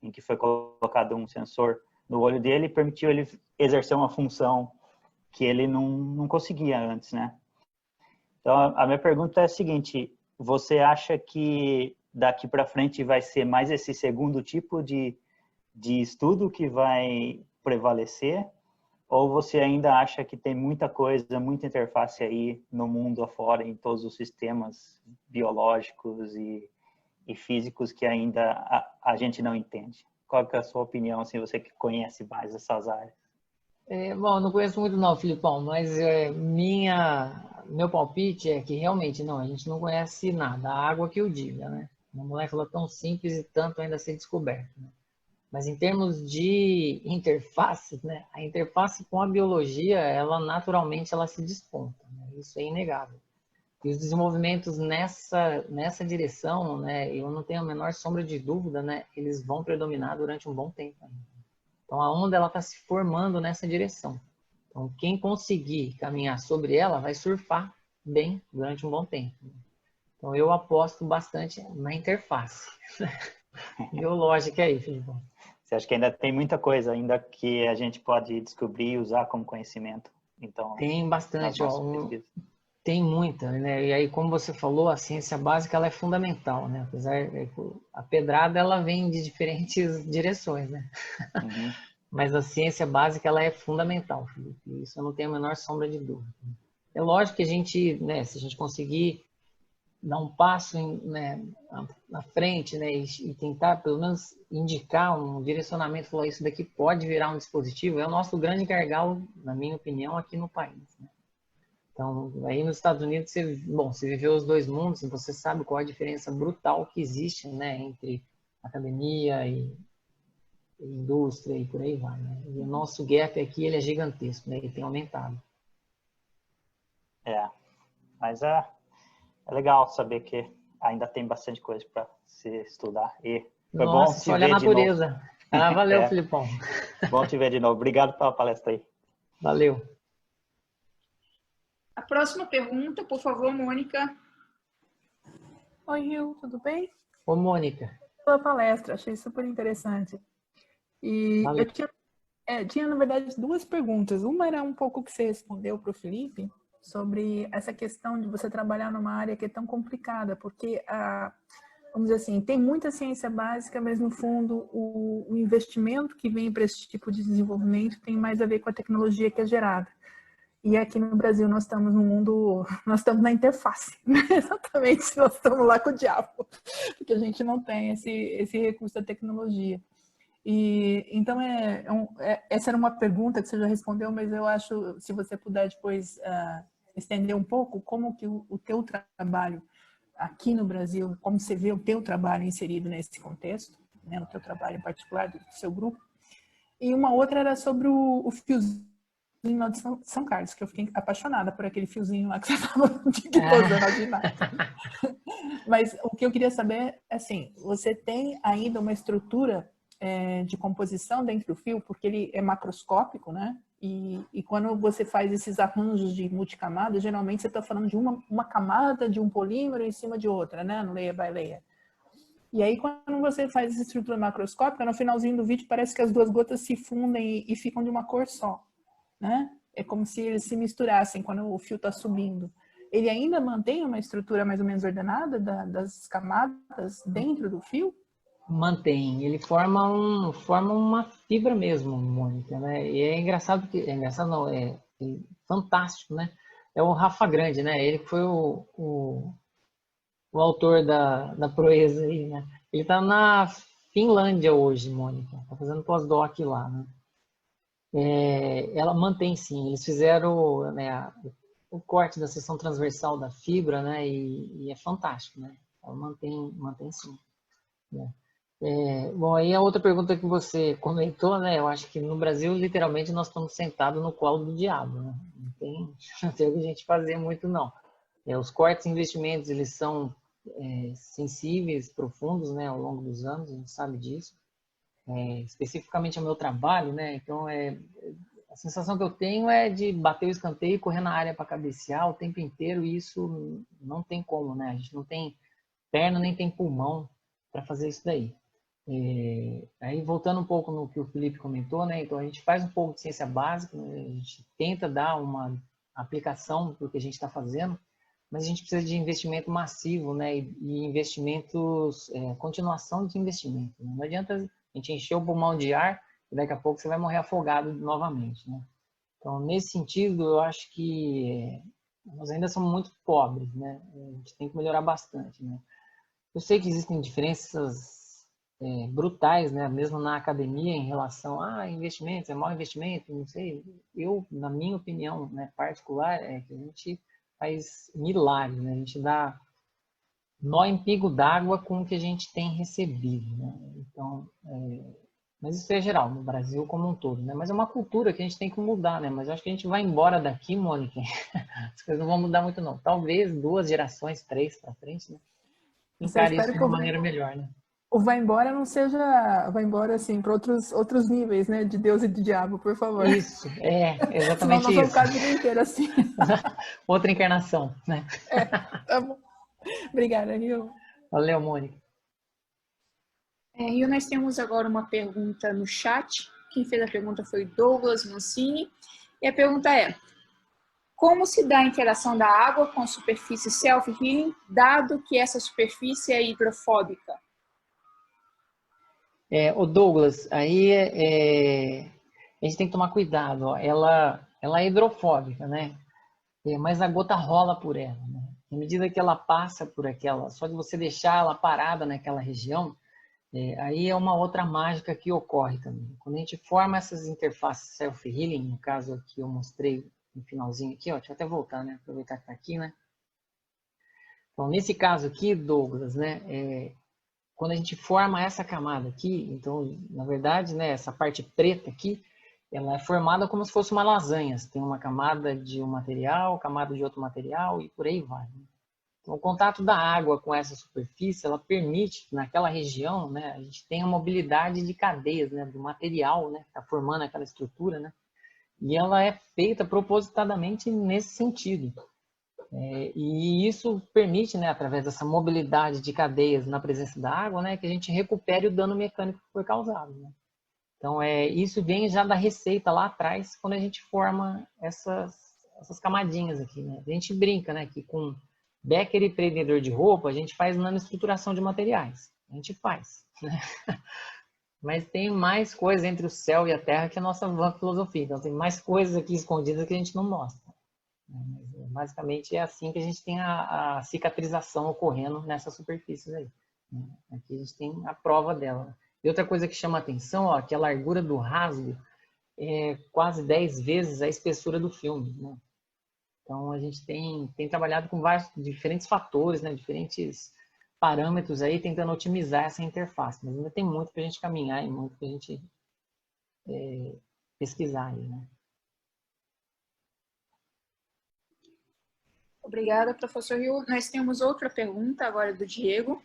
em que foi colocado um sensor no olho dele e permitiu ele exercer uma função que ele não conseguia antes, né? Então a minha pergunta é a seguinte: você acha que daqui para frente vai ser mais esse segundo tipo de estudo que vai prevalecer? Ou você ainda acha que tem muita coisa, muita interface aí no mundo afora, em todos os sistemas biológicos e físicos que ainda a gente não entende? Qual que é a sua opinião, assim, você que conhece mais essas áreas? Bom, não conheço muito não, Filipão, mas meu palpite é que realmente não, a gente não conhece nada, a água que o diga, né? Uma molécula tão simples e tanto ainda a ser descoberta, né? Mas em termos de interface, né, a interface com a biologia, ela naturalmente ela se desponta, né? Isso é inegável. E os desenvolvimentos nessa direção, né, eu não tenho a menor sombra de dúvida, né, eles vão predominar durante um bom tempo ainda. Então a onda ela está se formando nessa direção. Então quem conseguir caminhar sobre ela vai surfar bem durante um bom tempo. Então eu aposto bastante na interface biológica aí, Felipe. Você acha que ainda tem muita coisa ainda que a gente pode descobrir e usar como conhecimento? Então, tem bastante, ó, tem muita, né? E aí, como você falou, a ciência básica ela é fundamental, né? Apesar a pedrada ela vem de diferentes direções, né? Uhum. Mas a ciência básica ela é fundamental, Felipe. Isso eu não tenho a menor sombra de dúvida. É lógico que a gente, né? Se a gente conseguir dar um passo né, na frente, né, e tentar pelo menos indicar um direcionamento, falar isso daqui pode virar um dispositivo, é o nosso grande gargalo, na minha opinião, aqui no país, né? Então, aí nos Estados Unidos, você viveu os dois mundos, você sabe qual a diferença brutal que existe, né, entre academia e indústria e por aí vai, né? E o nosso gap aqui, ele é gigantesco, né? Ele tem aumentado. Mas é legal saber que ainda tem bastante coisa para se estudar. E foi Nossa, bom te olha a ver de novo. natureza. Ah, valeu, Filipão. Bom te ver de novo. Obrigado pela palestra aí. Valeu. A próxima pergunta, por favor, Mônica. Oi, Rio, tudo bem? Ô, Mônica. Pela palestra, achei super interessante. E Valeu. eu tinha, na verdade, duas perguntas. Uma era um pouco que você respondeu para o Felipe, sobre essa questão de você trabalhar numa área que é tão complicada, porque, vamos dizer assim, tem muita ciência básica, mas, no fundo, o investimento que vem para esse tipo de desenvolvimento tem mais a ver com a tecnologia que é gerada. E aqui no Brasil nós estamos no mundo, nós estamos na interface, né? Exatamente, nós estamos lá com o diabo, porque a gente não tem esse recurso da tecnologia. E então essa era uma pergunta que você já respondeu, mas eu acho, se você puder depois estender um pouco, como que o teu trabalho aqui no Brasil, como você vê o teu trabalho inserido nesse contexto, né? O teu trabalho em particular do seu grupo. E uma outra era sobre o fiozinho lá de São Carlos, que eu fiquei apaixonada por aquele fiozinho lá que você estava usando a ginástica. Mas o que eu queria saber é assim, você tem ainda uma estrutura de composição dentro do fio, porque ele é macroscópico, né? E quando você faz esses arranjos de multicamadas, geralmente você está falando de uma camada de um polímero em cima de outra, né? No layer by layer. E aí, quando você faz essa estrutura macroscópica, no finalzinho do vídeo parece que as duas gotas se fundem e ficam de uma cor só, né? É como se eles se misturassem quando o fio está subindo. Ele ainda mantém uma estrutura mais ou menos ordenada das camadas dentro do fio? Mantém. Ele forma uma fibra mesmo, Mônica, né? E é engraçado que... É engraçado não, é fantástico, né? É o Rafa Grande, né? Ele foi o autor da proeza aí, né? Ele tá na Finlândia hoje, Mônica. Tá fazendo pós-doc lá, né? Ela mantém sim. Eles fizeram, né, o corte da seção transversal da fibra, né? E é fantástico, né? Ela mantém sim, né? Bom, aí a outra pergunta que você comentou, né? Eu acho que no Brasil, literalmente, nós estamos sentados no colo do diabo, né? Não tem o que a gente fazer muito, não. Os cortes e investimentos, eles são sensíveis, profundos, né? Ao longo dos anos, a gente sabe disso. Especificamente ao meu trabalho, né? Então, a sensação que eu tenho é de bater o escanteio e correr na área para cabecear o tempo inteiro, e isso não tem como, né? A gente não tem perna nem tem pulmão para fazer isso daí. Aí voltando um pouco no que o Felipe comentou, né? Então a gente faz um pouco de ciência básica, né? A gente tenta dar uma aplicação para o que a gente está fazendo, mas a gente precisa de investimento massivo, né? E investimentos, continuação de investimento, né? Não adianta a gente encher o pulmão de ar e daqui a pouco você vai morrer afogado novamente, né? Então nesse sentido eu acho que nós ainda somos muito pobres, né? A gente tem que melhorar bastante, né? Eu sei que existem diferenças brutais, né? Mesmo na academia, em relação a investimentos, é mau investimento, não sei. Eu, na minha opinião, né, particular, é que a gente faz milagres, né? A gente dá nó em pingo d'água com o que a gente tem recebido, né? Então, mas isso é geral, no Brasil como um todo, né? Mas é uma cultura que a gente tem que mudar, né? Mas eu acho que a gente vai embora daqui, Mônica, as coisas não vão mudar muito, não. Talvez 2 gerações, 3 para frente, né? Encarar isso de uma maneira melhor, né? O vai embora não seja, vai embora assim para outros níveis, né, de Deus e de diabo, por favor. Isso, exatamente. Senão nós vamos ficar a vida inteira assim. Outra encarnação, né? Tá bom. Obrigada, Rio. Valeu, Mônica. Rio, nós temos agora uma pergunta no chat. Quem fez a pergunta foi Douglas Mancini. E a pergunta é: como se dá a interação da água com a superfície self-healing, dado que essa superfície é hidrofóbica? O Douglas, aí a gente tem que tomar cuidado. Ó. Ela é hidrofóbica, né? Mas a gota rola por ela, né? À medida que ela passa por aquela, só de você deixar ela parada naquela região, aí é uma outra mágica que ocorre também. Quando a gente forma essas interfaces self-healing, no caso aqui eu mostrei no finalzinho aqui, ó, deixa eu até voltar, né? Aproveitar que tá aqui, né? Então, nesse caso aqui, Douglas, né? Quando a gente forma essa camada aqui, então, na verdade, né, essa parte preta aqui, ela é formada como se fosse uma lasanha. Você tem uma camada de um material, camada de outro material e por aí vai. Então, o contato da água com essa superfície, ela permite que naquela região, né, a gente tenha mobilidade de cadeias, né, do material, né, que está formando aquela estrutura, né, e ela é feita propositadamente nesse sentido. E isso permite, né, através dessa mobilidade de cadeias na presença da água, né, que a gente recupere o dano mecânico que foi causado. Né? Então, isso vem já da receita lá atrás, quando a gente forma essas camadinhas aqui. Né? A gente brinca, né, que com Becker e prendedor de roupa, a gente faz nanoestruturação de materiais. A gente faz. Né? Mas tem mais coisa entre o céu e a terra que a nossa filosofia. Então, tem mais coisas aqui escondidas que a gente não mostra. Mas, basicamente, é assim que a gente tem a cicatrização ocorrendo nessas superfícies aí. Aqui a gente tem a prova dela. E outra coisa que chama a atenção, ó, que a largura do rasgo é quase 10 vezes a espessura do filme. Né? Então, a gente tem trabalhado com vários diferentes fatores, né? Diferentes parâmetros aí, tentando otimizar essa interface. Mas ainda tem muito para a gente caminhar e muito para a gente pesquisar aí, né? Obrigada, professor Rio. Nós temos outra pergunta agora do Diego.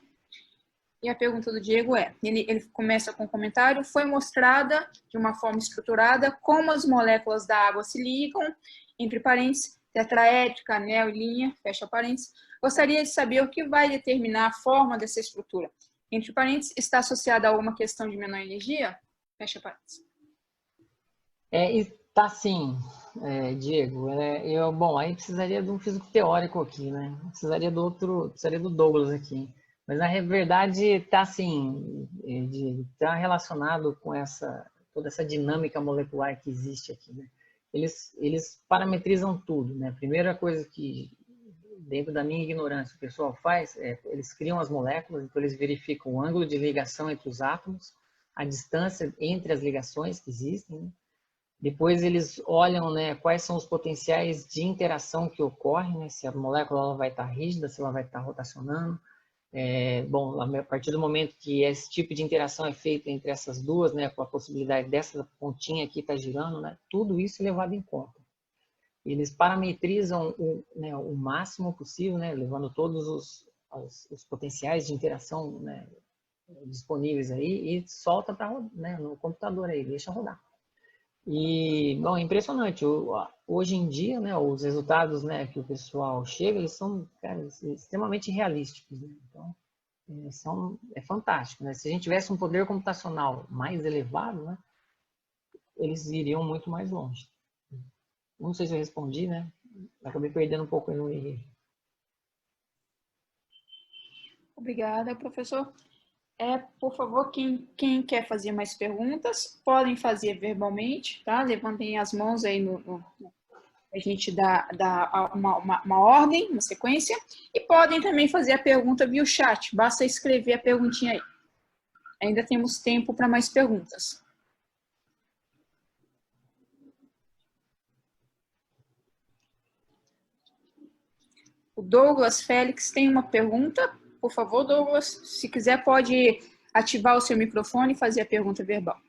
E a pergunta do Diego ele começa com um comentário: foi mostrada de uma forma estruturada como as moléculas da água se ligam, entre parênteses, tetraédrica, anel e linha, fecha parênteses. Gostaria de saber o que vai determinar a forma dessa estrutura. Entre parênteses, está associada a alguma questão de menor energia? Fecha parênteses. Está sim, Diego. Bom, aí precisaria de um físico teórico aqui, né? Precisaria do Douglas aqui. Mas na verdade está assim, está relacionado com toda essa dinâmica molecular que existe aqui, né? Eles parametrizam tudo, né? A primeira coisa que, dentro da minha ignorância, o pessoal faz eles criam as moléculas, então eles verificam o ângulo de ligação entre os átomos, a distância entre as ligações que existem, né? Depois eles olham, né, quais são os potenciais de interação que ocorrem, né? Se a molécula ela vai estar rígida, se ela vai estar rotacionando. Bom, a partir do momento que esse tipo de interação é feita entre essas duas, né, com a possibilidade dessa pontinha aqui estar girando, né, tudo isso é levado em conta. Eles parametrizam o máximo possível, né, levando todos os potenciais de interação, né, disponíveis aí e solta para, né, no computador aí, deixa rodar. E, bom, é impressionante. Hoje em dia, né, os resultados, né, que o pessoal chega, eles são, cara, extremamente realísticos. Né? Então, é fantástico. Né? Se a gente tivesse um poder computacional mais elevado, né, eles iriam muito mais longe. Não sei se eu respondi, né? Acabei perdendo um pouco no e. Obrigada, professor. Por favor, quem quer fazer mais perguntas, podem fazer verbalmente, tá? Levantem as mãos aí a gente dá uma ordem, uma sequência, e podem também fazer a pergunta via chat, basta escrever a perguntinha aí. Ainda temos tempo para mais perguntas. O Douglas Félix tem uma pergunta. Por favor, Douglas, se quiser pode ativar o seu microfone e fazer a pergunta verbal.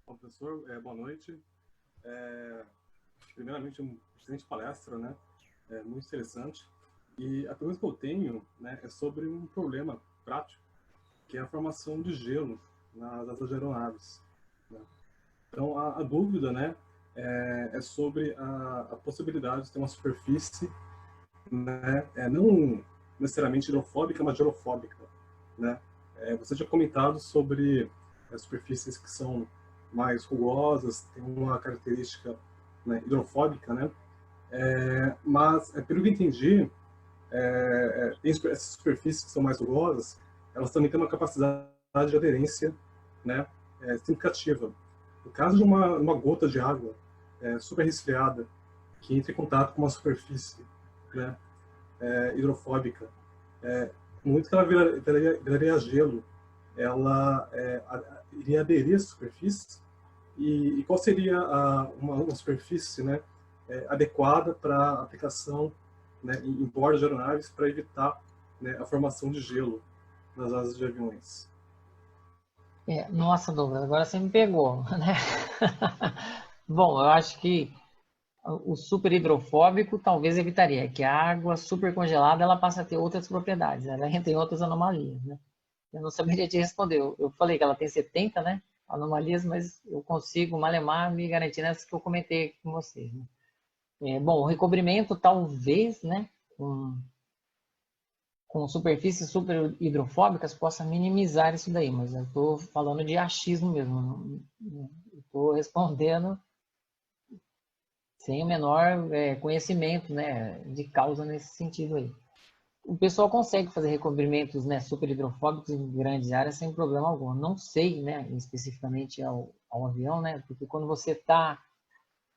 Professor, boa noite. Primeiramente, uma excelente palestra, né? Muito interessante. E a pergunta que eu tenho, né, é sobre um problema prático, que é a formação de gelo nas aeronaves. Né? Então, a dúvida, né, é sobre a possibilidade de ter uma superfície, né, não necessariamente hidrofóbica, mas gelofóbica. Né? Você tinha comentado sobre as superfícies que são mais rugosas, tem uma característica, né, hidrofóbica, né? Mas, pelo que eu entendi, essas superfícies que são mais rugosas, elas também têm uma capacidade de aderência, né, significativa. No caso de uma gota de água super resfriada, que entra em contato com uma superfície, né, hidrofóbica, muito que ela viraria gelo, ela iria aderir à superfície. E qual seria uma superfície, né, adequada para aplicação, né, em bordo de aeronaves para evitar, né, a formação de gelo nas asas de aviões? Nossa, Douglas, agora você me pegou, né? Bom, eu acho que o super hidrofóbico talvez evitaria, que a água super congelada ela passa a ter outras propriedades, ela entra em outras anomalias, né? Eu não saberia te responder. Eu falei que ela tem 70, né? Anomalias, mas eu consigo, malemar, me garantir nessas que eu comentei aqui com vocês, né? Bom, o recobrimento talvez, né? Com superfícies super hidrofóbicas possa minimizar isso daí, mas eu estou falando de achismo mesmo. Estou respondendo sem o menor conhecimento, né, de causa nesse sentido aí. O pessoal consegue fazer recobrimentos, né, super hidrofóbicos em grandes áreas sem problema algum. Não sei, né, especificamente ao avião, né, porque quando você está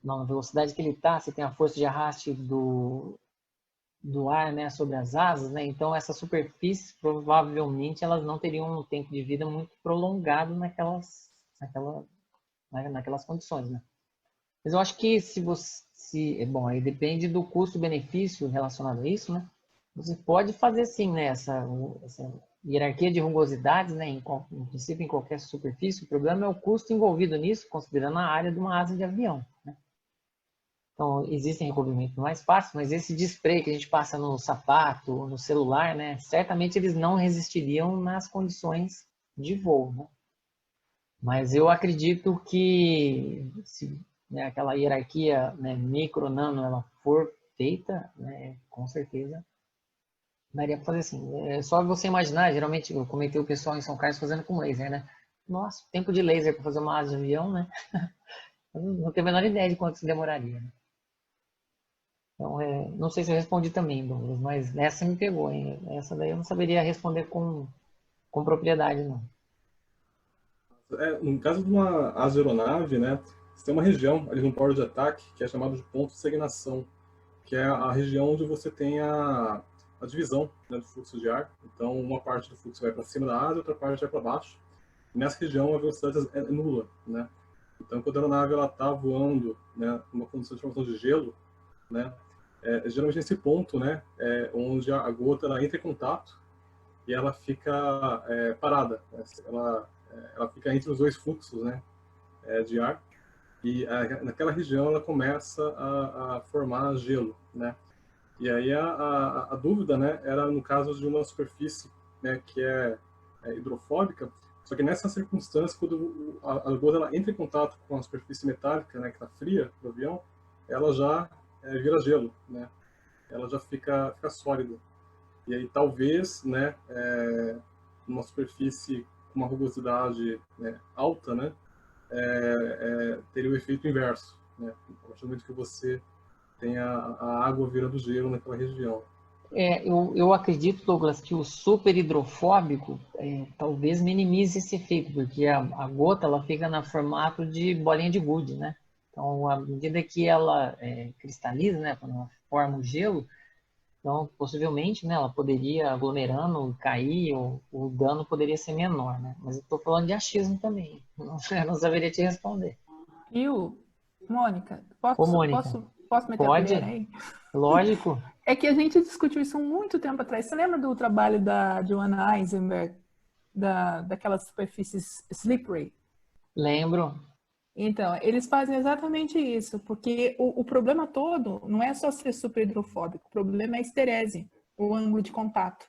na velocidade que ele está, você tem a força de arraste do ar, né, sobre as asas, né, então essas superfícies provavelmente elas não teriam um tempo de vida muito prolongado naquelas condições, né. Mas eu acho que bom, aí depende do custo-benefício relacionado a isso, né? Você pode fazer sim, né, essa hierarquia de rugosidades, né, em princípio em qualquer superfície. O problema é o custo envolvido nisso, considerando a área de uma asa de avião, né? Então, existem recobrimentos mais fáceis, mas esse display que a gente passa no sapato, no celular, né, certamente eles não resistiriam nas condições de voo, né? Mas eu acredito que se, né, aquela hierarquia, né, micro, nano, ela for feita, né, com certeza daria para fazer assim. É só você imaginar, geralmente eu comentei o pessoal em São Carlos fazendo com laser, né? Nossa, tempo de laser para fazer uma asa de avião, né? Eu não tenho a menor ideia de quanto isso demoraria, né? Então, não sei se eu respondi também, Douglas, mas essa me pegou, hein? Essa daí eu não saberia responder com propriedade, não. No caso de uma asa aeronave, né, você tem uma região ali no polo de ataque que é chamado de ponto de estagnação, que é a região onde você tem a divisão, né, do fluxo de ar. Então, uma parte do fluxo vai para cima da asa, outra parte vai para baixo. E nessa região, a velocidade é nula, né? Então, quando a aeronave está voando, né, numa condição de formação de gelo, né, geralmente nesse ponto, né, onde a gota ela entra em contato e ela fica parada. Ela fica entre os dois fluxos, né, de ar. E naquela região ela começa a formar gelo, né? E aí a dúvida, né, era no caso de uma superfície, né, que é hidrofóbica, só que nessa circunstância, quando a gota ela entra em contato com a superfície metálica, né, que está fria do avião, ela já vira gelo, né? Ela já fica sólida. E aí talvez, né, uma superfície com uma rugosidade, né, alta, né, teria o efeito inverso, né? A partir do momento que você tem a água virando gelo naquela região. Eu acredito, Douglas, que o super hidrofóbico talvez minimize esse efeito, porque a gota ela fica no formato de bolinha de gude, né? Então, à medida que ela cristaliza, né, quando ela forma o gelo, então possivelmente, né, ela poderia aglomerando, cair, ou o dano poderia ser menor, né? Mas eu estou falando de achismo também, eu não saberia te responder. Mônica, Ô, Mônica, posso meter a pode? colher aí? Lógico. É que a gente discutiu isso muito tempo atrás. Você lembra do trabalho da Joanna Eisenberg, daquelas superfícies slippery? Lembro. Então, eles fazem exatamente isso, porque o problema todo não é só ser super hidrofóbico, o problema é a esterese, o ângulo de contato.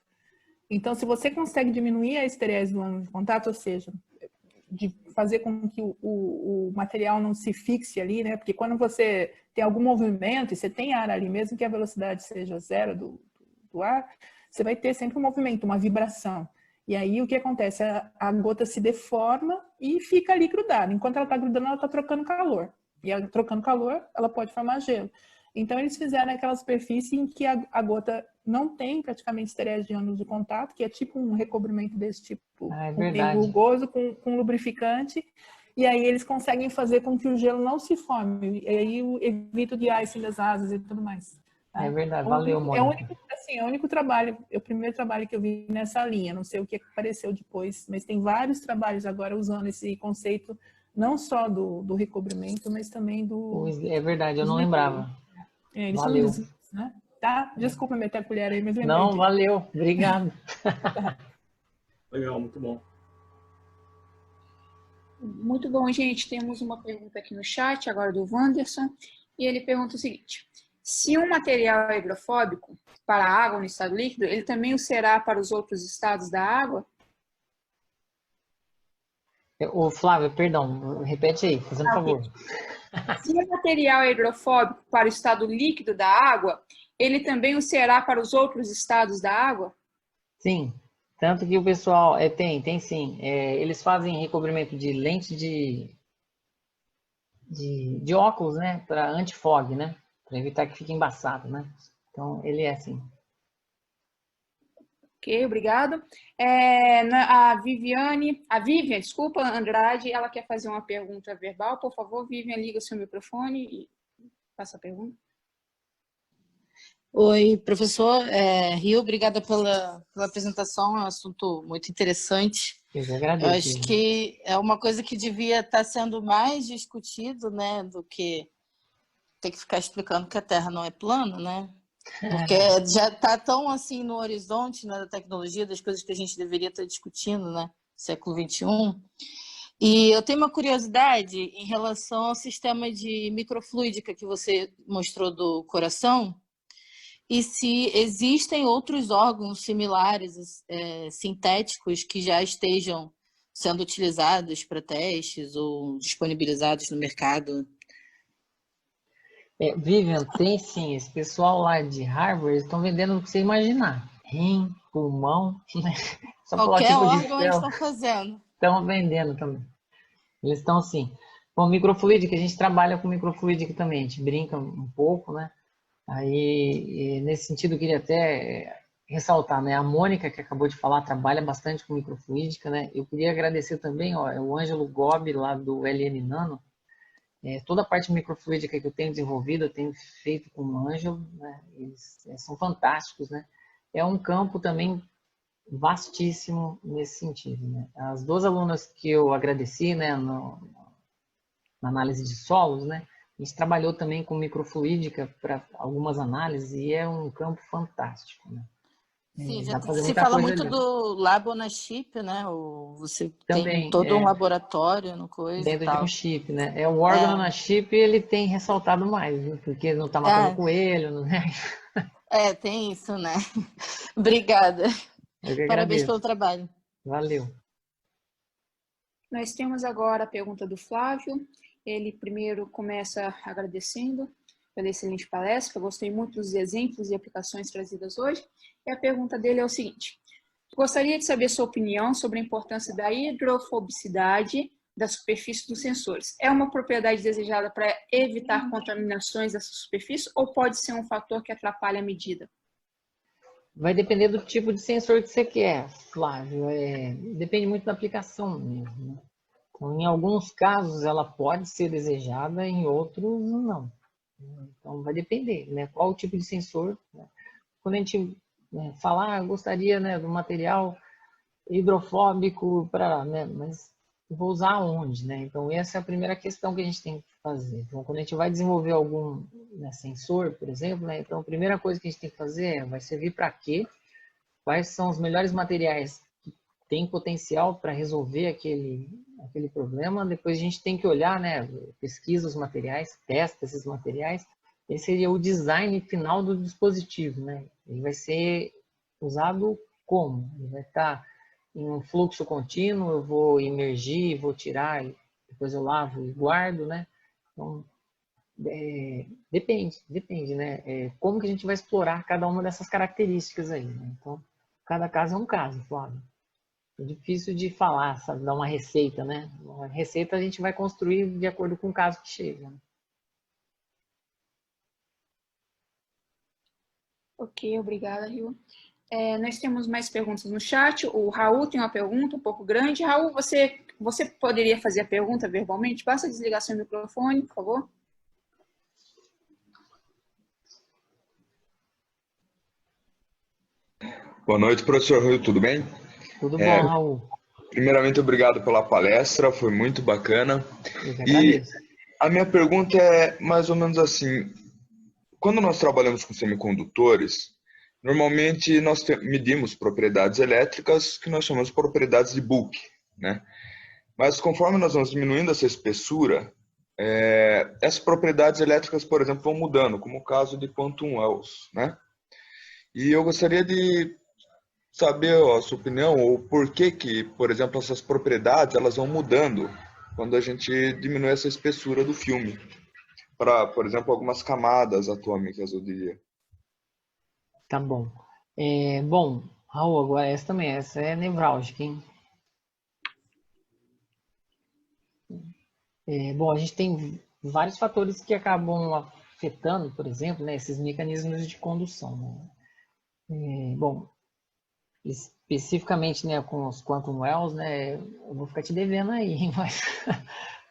Então, se você consegue diminuir a esterese do ângulo de contato, ou seja, de fazer com que o material não se fixe ali, né? Porque quando você tem algum movimento e você tem ar ali, mesmo que a velocidade seja zero do ar, você vai ter sempre um movimento, uma vibração. E aí o que acontece? A gota se deforma e fica ali grudada. Enquanto ela está grudando, ela está trocando calor. E ela, trocando calor, ela pode formar gelo. Então eles fizeram aquela superfície em que a gota não tem praticamente esterese de ângulo de contato, que é tipo um recobrimento desse tipo, meio rugoso, com lubrificante. E aí eles conseguem fazer com que o gelo não se forme. E aí evita o de-icing das asas e tudo mais. Tá? É verdade, valeu, Mônica. É o único trabalho, é o primeiro trabalho que eu vi nessa linha. Não sei o que apareceu depois, mas tem vários trabalhos agora usando esse conceito, não só do recobrimento, mas também do... É verdade, eu não lembrava. Eles valeu. são né? Tá? Desculpa meter a colher aí, mas lembrei Não, disso. valeu. Obrigado. Legal, muito bom. Muito bom, gente. Temos uma pergunta aqui no chat, agora do Wanderson, e ele pergunta o seguinte: se um material é hidrofóbico para a água no estado líquido, ele também o será para os outros estados da água? Ô, Flávio, perdão, repete aí, fazendo favor. Se o material é hidrofóbico para o estado líquido da água, ele também o será para os outros estados da água? Sim, tanto que o pessoal, tem sim, eles fazem recobrimento de lente de óculos, né, para anti-fog, né, para evitar que fique embaçado, né, então ele é assim. Ok, obrigado. A Vivian, desculpa, Andrade, ela quer fazer uma pergunta verbal. Por favor, Vivian, liga o seu microfone e faça a pergunta. Oi, professor Rio, obrigada pela apresentação, é um assunto muito interessante. Eu Eu agradeço. acho que é uma coisa que devia estar sendo mais discutido, né, do que ter que ficar explicando que a Terra não é plana, né? Porque já está tão assim no horizonte, né, da tecnologia, das coisas que a gente deveria estar discutindo, né, século XXI. E eu tenho uma curiosidade em relação ao sistema de microfluídica que você mostrou do coração, e se existem outros órgãos similares, sintéticos, que já estejam sendo utilizados para testes ou disponibilizados no mercado. Vivian, tem sim. Esse pessoal lá de Harvard estão vendendo o que você imaginar. Rim, pulmão, né? Só Qualquer tipo de órgão eles estão fazendo. Estão vendendo também. Eles estão sim. Bom, microfluídica, a gente trabalha com microfluídica também. A gente brinca um pouco, né? Aí, nesse sentido, eu queria até ressaltar, né? A Mônica, que acabou de falar, trabalha bastante com microfluídica, né? Eu queria agradecer também, ó, o Ângelo Gobi, lá do LN Nano. Toda a parte microfluídica que eu tenho desenvolvido, eu tenho feito com o Ângelo, né? Eles são fantásticos, né? É um campo também vastíssimo nesse sentido, né? As duas alunas que eu agradeci, né, na análise de solos, né? A gente trabalhou também com microfluídica para algumas análises e é um campo fantástico, né? Sim, Se fala muito ali do Labo na Chip, né? Você também, tem todo um laboratório no coisa dentro e tal. De um chip, né? O órgão na Chip, ele tem ressaltado mais, né? Porque não está matando coelho, né? Tem isso, né? Obrigada. Parabéns pelo trabalho. Valeu. Nós temos agora a pergunta do Flávio. Ele primeiro começa agradecendo pela excelente palestra. Eu gostei muito dos exemplos e aplicações trazidas hoje. E a pergunta dele é o seguinte: gostaria de saber sua opinião sobre a importância da hidrofobicidade da superfície dos sensores. É uma propriedade desejada para evitar contaminações dessa superfície ou pode ser um fator que atrapalha a medida? Vai depender do tipo de sensor que você quer, Flávio. Depende muito da aplicação mesmo, né? Então, em alguns casos ela pode ser desejada, em outros não. Então vai depender, né? Qual o tipo de sensor, né? Quando a gente falar, gostaria, né, do material hidrofóbico para, né, mas vou usar onde, né? Então essa é a primeira questão que a gente tem que fazer. Então quando a gente vai desenvolver algum, né, sensor, por exemplo, né, então a primeira coisa que a gente tem que fazer vai servir para quê? Quais são os melhores materiais que têm potencial para resolver aquele problema? Depois a gente tem que olhar, né, pesquisa os materiais, testa esses materiais. Esse seria o design final do dispositivo, né? Ele vai ser usado como? Ele vai estar em um fluxo contínuo, eu vou imergir, vou tirar, depois eu lavo e guardo, né? Então, depende, né? Como que a gente vai explorar cada uma dessas características aí, né? Então, cada caso é um caso, Flávio. É difícil de falar, sabe? Dar uma receita, né? Uma receita a gente vai construir de acordo com o caso que chega, né? Ok, obrigada, Rio. Nós temos mais perguntas no chat. O Raul tem uma pergunta um pouco grande. Raul, você poderia fazer a pergunta verbalmente? Basta desligar seu microfone, por favor. Boa noite, professor Rui, tudo bem? Tudo bom, Raul? Primeiramente, obrigado pela palestra, foi muito bacana. Eu que agradeço. A minha pergunta é mais ou menos assim: quando nós trabalhamos com semicondutores, normalmente nós medimos propriedades elétricas que nós chamamos de propriedades de Boole, né? Mas conforme nós vamos diminuindo essa espessura, essas propriedades elétricas, por exemplo, vão mudando, como o caso de Quantum Wells, né? E eu gostaria de saber a sua opinião, ou por que, por exemplo, essas propriedades elas vão mudando quando a gente diminui essa espessura do filme, para, por exemplo, algumas camadas atômicas, eu diria. Tá bom. Bom, Raul, agora essa é nevrálgica, hein? Bom, a gente tem vários fatores que acabam afetando, por exemplo, né, esses mecanismos de condução, né? Bom, especificamente, né, com os quantum wells, né, eu vou ficar te devendo aí, hein,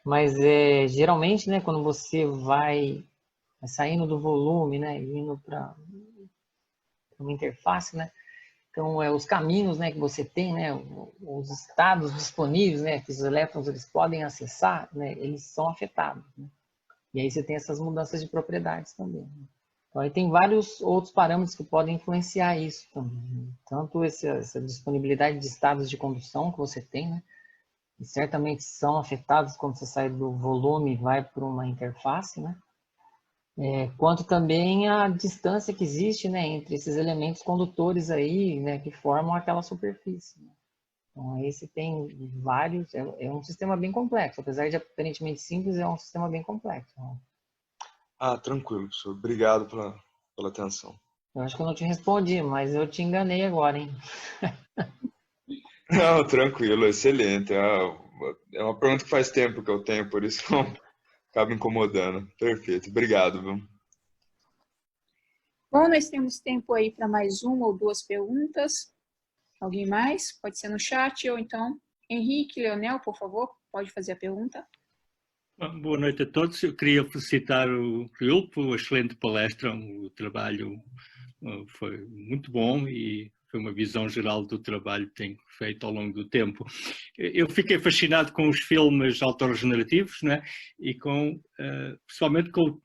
mas geralmente, né, quando você vai saindo do volume, né, indo para uma interface, né, então os caminhos, né, que você tem, né, os estados disponíveis, né, que os elétrons eles podem acessar, né, eles são afetados, né? E aí você tem essas mudanças de propriedades também, né? Então aí tem vários outros parâmetros que podem influenciar isso também, né? Tanto essa disponibilidade de estados de condução que você tem, né, que certamente são afetados quando você sai do volume e vai para uma interface, né? Quanto também a distância que existe, né, entre esses elementos condutores aí, né, que formam aquela superfície, né? Então aí você tem vários, é um sistema bem complexo, apesar de aparentemente simples, é um sistema bem complexo, né? Tranquilo, professor. Obrigado pela atenção. Eu acho que eu não te respondi, mas eu te enganei agora, hein? Não, tranquilo, excelente. É uma pergunta que faz tempo que eu tenho, por isso eu acabo incomodando. Perfeito, obrigado, viu? Bom, nós temos tempo aí para mais uma ou duas perguntas. Alguém mais? Pode ser no chat ou então Henrique, Leonel, por favor, pode fazer a pergunta. Boa noite a todos. Eu queria felicitar o Raul por uma excelente palestra. O trabalho foi muito bom e foi uma visão geral do trabalho que tenho feito ao longo do tempo. Eu fiquei fascinado com os filmes autorregenerativos, né? E principalmente com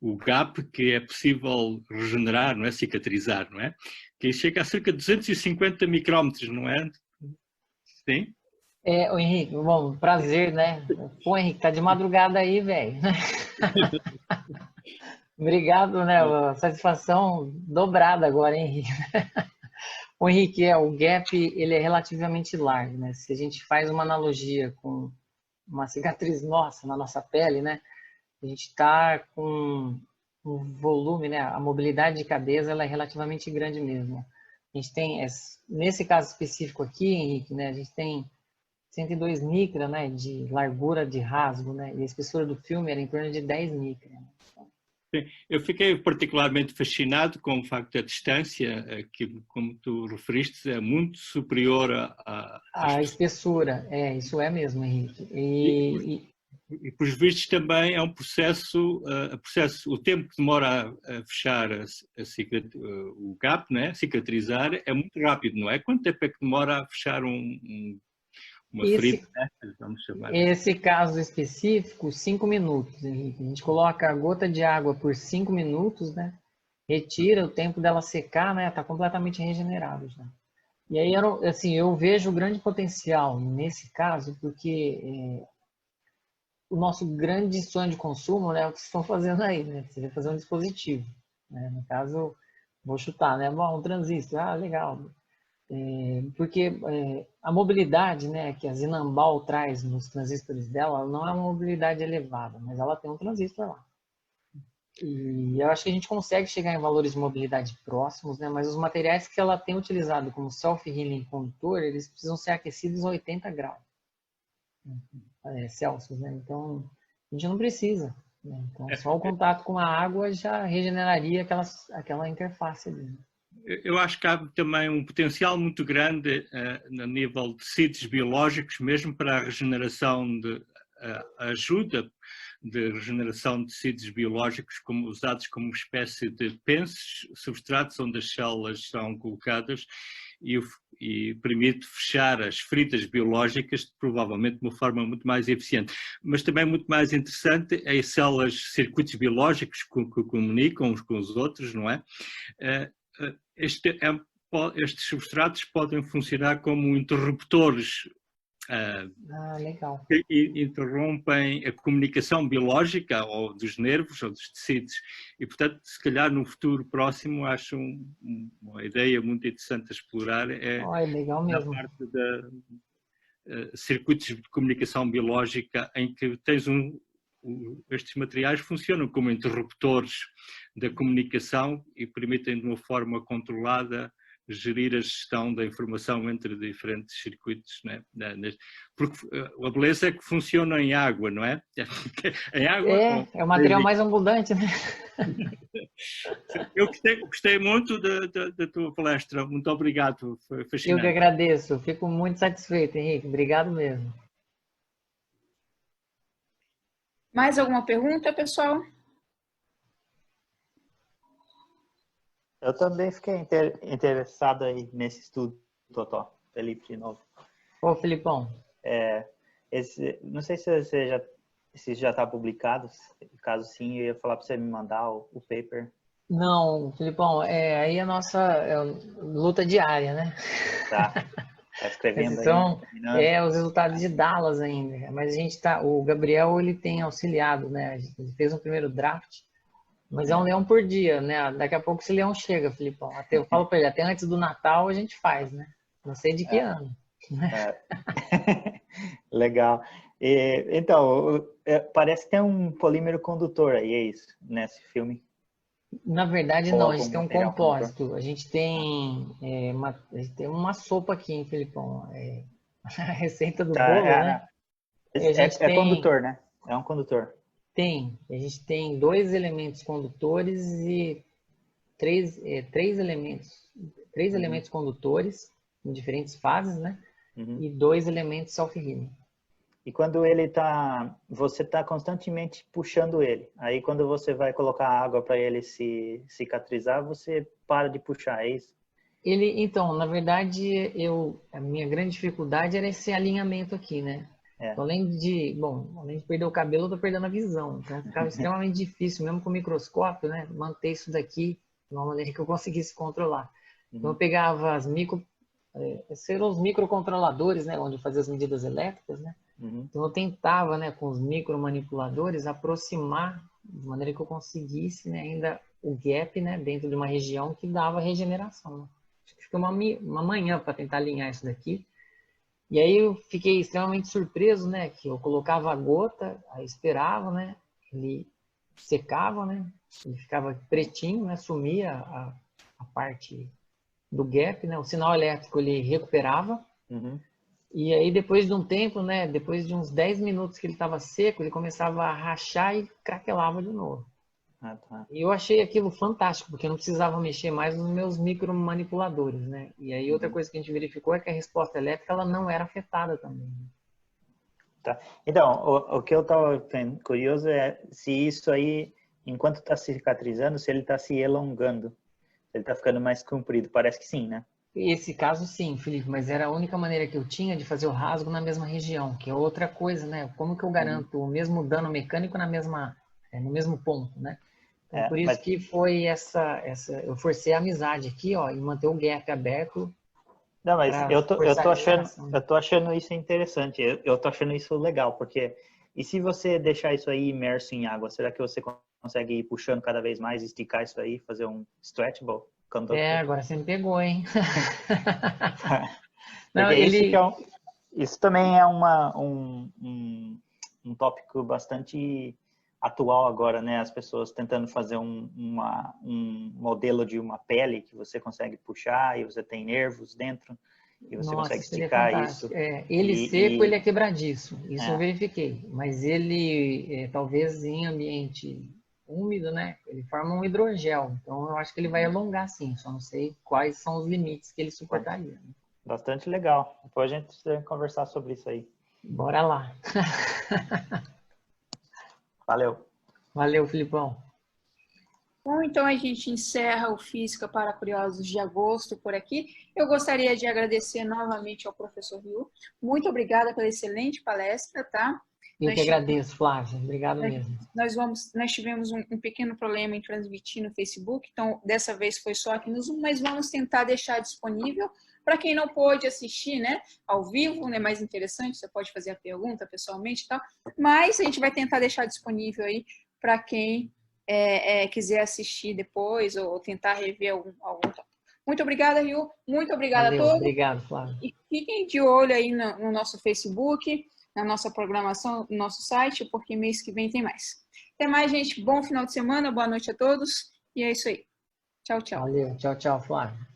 o gap que é possível regenerar, não é? Cicatrizar, não é? Que chega a cerca de 250 micrômetros, não é? Sim? O Henrique, bom, prazer, né? Pô, Henrique, tá de madrugada aí, velho. Obrigado, né? Satisfação dobrada agora, hein, Henrique? O Henrique, o gap, ele é relativamente largo, né? Se a gente faz uma analogia com uma cicatriz nossa, na nossa pele, né? A gente está com um volume, né? A mobilidade de cadeias, ela é relativamente grande mesmo. A gente tem, nesse caso específico aqui, Henrique, né? A gente tem 102 micra, né, de largura de rasgo, né, e a espessura do filme era em torno de 10 micra. Sim, eu fiquei particularmente fascinado com o facto da distância, que, como tu referiste, é muito superior à espessura. Isso é mesmo, Henrique. E por vistos também é um processo, o tempo que demora a fechar o gap, né, cicatrizar, é muito rápido, não é? Quanto tempo é que demora a fechar uma ferida, né? Vamos chamar. Esse caso específico, 5 minutos, Henrique. A gente coloca a gota de água por 5 minutos, né? Retira o tempo dela secar, né? Está completamente regenerado já. E aí, assim, eu vejo grande potencial nesse caso, porque o nosso grande sonho de consumo, né, é o que vocês estão fazendo aí, né? Você vai fazer um dispositivo, né? No caso, vou chutar, né? Bom, um transistor, legal. Porque a mobilidade, né, que a Zinambal traz nos transistores dela não é uma mobilidade elevada, mas ela tem um transistor lá. E eu acho que a gente consegue chegar em valores de mobilidade próximos, né, mas os materiais que ela tem utilizado como self-healing condutor, eles precisam ser aquecidos a 80 graus Celsius, né? Então a gente não precisa, né? Então só o contato com a água já regeneraria aquela interface ali, né? Eu acho que há também um potencial muito grande no nível de tecidos biológicos, mesmo para a regeneração a ajuda de regeneração de tecidos biológicos usados como espécie de pensos, substratos onde as células são colocadas e permite fechar as feridas biológicas provavelmente de uma forma muito mais eficiente. Mas também muito mais interessante é as células, circuitos biológicos que comunicam uns com os outros, não é? Estes substratos podem funcionar como interruptores legal. que interrompem a comunicação biológica ou dos nervos ou dos tecidos. E, portanto, se calhar no futuro próximo, acho uma ideia muito interessante a explorar é legal na mesmo. parte da circuitos de comunicação biológica em que tens estes materiais funcionam como interruptores da comunicação e permitem de uma forma controlada gerir a gestão da informação entre diferentes circuitos, né? Porque a beleza é que funciona em água, não é? Em água, é o material mais abundante, né? Eu gostei muito da tua palestra, muito obrigado, foi fascinante. Eu que agradeço, fico muito satisfeito, Henrique, obrigado mesmo. Mais alguma pergunta, pessoal? Eu também fiquei interessado aí nesse estudo, Totó. Felipe, de novo. Ô, Filipão. Não sei se já está publicado. Caso sim, eu ia falar para você me mandar o paper. Não, Filipão, aí a nossa luta diária, né? Tá escrevendo então, aí. Os resultados de Dallas ainda. Mas a gente o Gabriel, ele tem auxiliado, né? Ele fez um primeiro draft. Mas é um leão por dia, né? Daqui a pouco esse leão chega, Filipão. Eu falo para ele, até antes do Natal a gente faz, né? Não sei de que ano. Legal. Então, parece que tem um polímero condutor aí, é isso, nesse filme? Na verdade, não. A gente tem um compósito. A gente tem uma sopa aqui, hein, Filipão? A receita do bolo, né? É condutor, né? É um condutor. A gente tem 2 elementos condutores e 3 elementos condutores em diferentes fases, né? E 2 elementos self-healing. E quando você está constantemente puxando ele. Aí quando você vai colocar água para ele se cicatrizar, você para de puxar, é isso? Então, na verdade, a minha grande dificuldade era esse alinhamento aqui, né? Então, além de perder o cabelo, eu tô perdendo a visão. Então, ficava extremamente difícil, mesmo com o microscópio, né? Manter isso daqui de uma maneira que eu conseguisse controlar. Então, eu pegava seriam os microcontroladores, né? Onde eu fazia as medidas elétricas, né? Então, eu tentava, né? Com os micromanipuladores, aproximar de maneira que eu conseguisse, né? Ainda o gap, né? Dentro de uma região que dava regeneração, né? Acho que ficou uma manhã para tentar alinhar isso daqui. E aí eu fiquei extremamente surpreso, né? Que eu colocava a gota, aí esperava, né? Ele secava, né? Ele ficava pretinho, né? Sumia a parte do gap, né? O sinal elétrico ele recuperava. E aí depois de um tempo, né? Depois de uns 10 minutos que ele estava seco, ele começava a rachar e craquelava de novo. E eu achei aquilo fantástico, porque eu não precisava mexer mais nos meus micromanipuladores, né? E aí outra coisa que a gente verificou é que a resposta elétrica ela não era afetada também. Tá. Então, o que eu estava curioso é se isso aí, enquanto está cicatrizando, se ele está se elongando, se ele está ficando mais comprido. Parece que sim, né? Esse caso sim, Felipe, mas era a única maneira que eu tinha de fazer o rasgo na mesma região, que é outra coisa, né? Como que eu garanto o mesmo dano mecânico no mesmo ponto, né? Então, por isso que foi eu forcei a amizade aqui, ó, e manter o gap aberto. Não, mas eu tô achando isso interessante, eu tô achando isso legal, porque e se você deixar isso aí imerso em água, será que você consegue ir puxando cada vez mais, esticar isso aí, fazer um stretchable conductor? Agora você me pegou, hein? Não, isso também é um tópico bastante atual agora, né? As pessoas tentando fazer um modelo de uma pele que você consegue puxar e você tem nervos dentro e você consegue esticar isso. Ele seco, ele é quebradiço. Isso eu verifiquei. Mas ele, talvez em ambiente úmido, né? Ele forma um hidrogel. Então eu acho que ele vai alongar sim. Só não sei quais são os limites que ele suportaria. Né? Bastante legal. Depois a gente precisa conversar sobre isso aí. Bora lá. Valeu. Valeu, Filipão. Bom, então a gente encerra o Física para Curiosos de agosto por aqui. Eu gostaria de agradecer novamente ao professor Ryu. Muito obrigada pela excelente palestra, tá? Eu que agradeço, Flávia. Obrigado mesmo. Nós tivemos um pequeno problema em transmitir no Facebook, então dessa vez foi só aqui no Zoom, mas vamos tentar deixar disponível para quem não pôde assistir, né, ao vivo, né, mais interessante, você pode fazer a pergunta pessoalmente e tal, mas a gente vai tentar deixar disponível aí para quem quiser assistir depois ou tentar rever algum tópico. Muito obrigada, Rio. Muito obrigada a todos. Obrigado, Flávia. E fiquem de olho aí no nosso Facebook, na nossa programação, no nosso site, porque mês que vem tem mais. Até mais, gente. Bom final de semana, boa noite a todos. E é isso aí. Tchau, tchau. Valeu. Tchau, tchau, Flávia.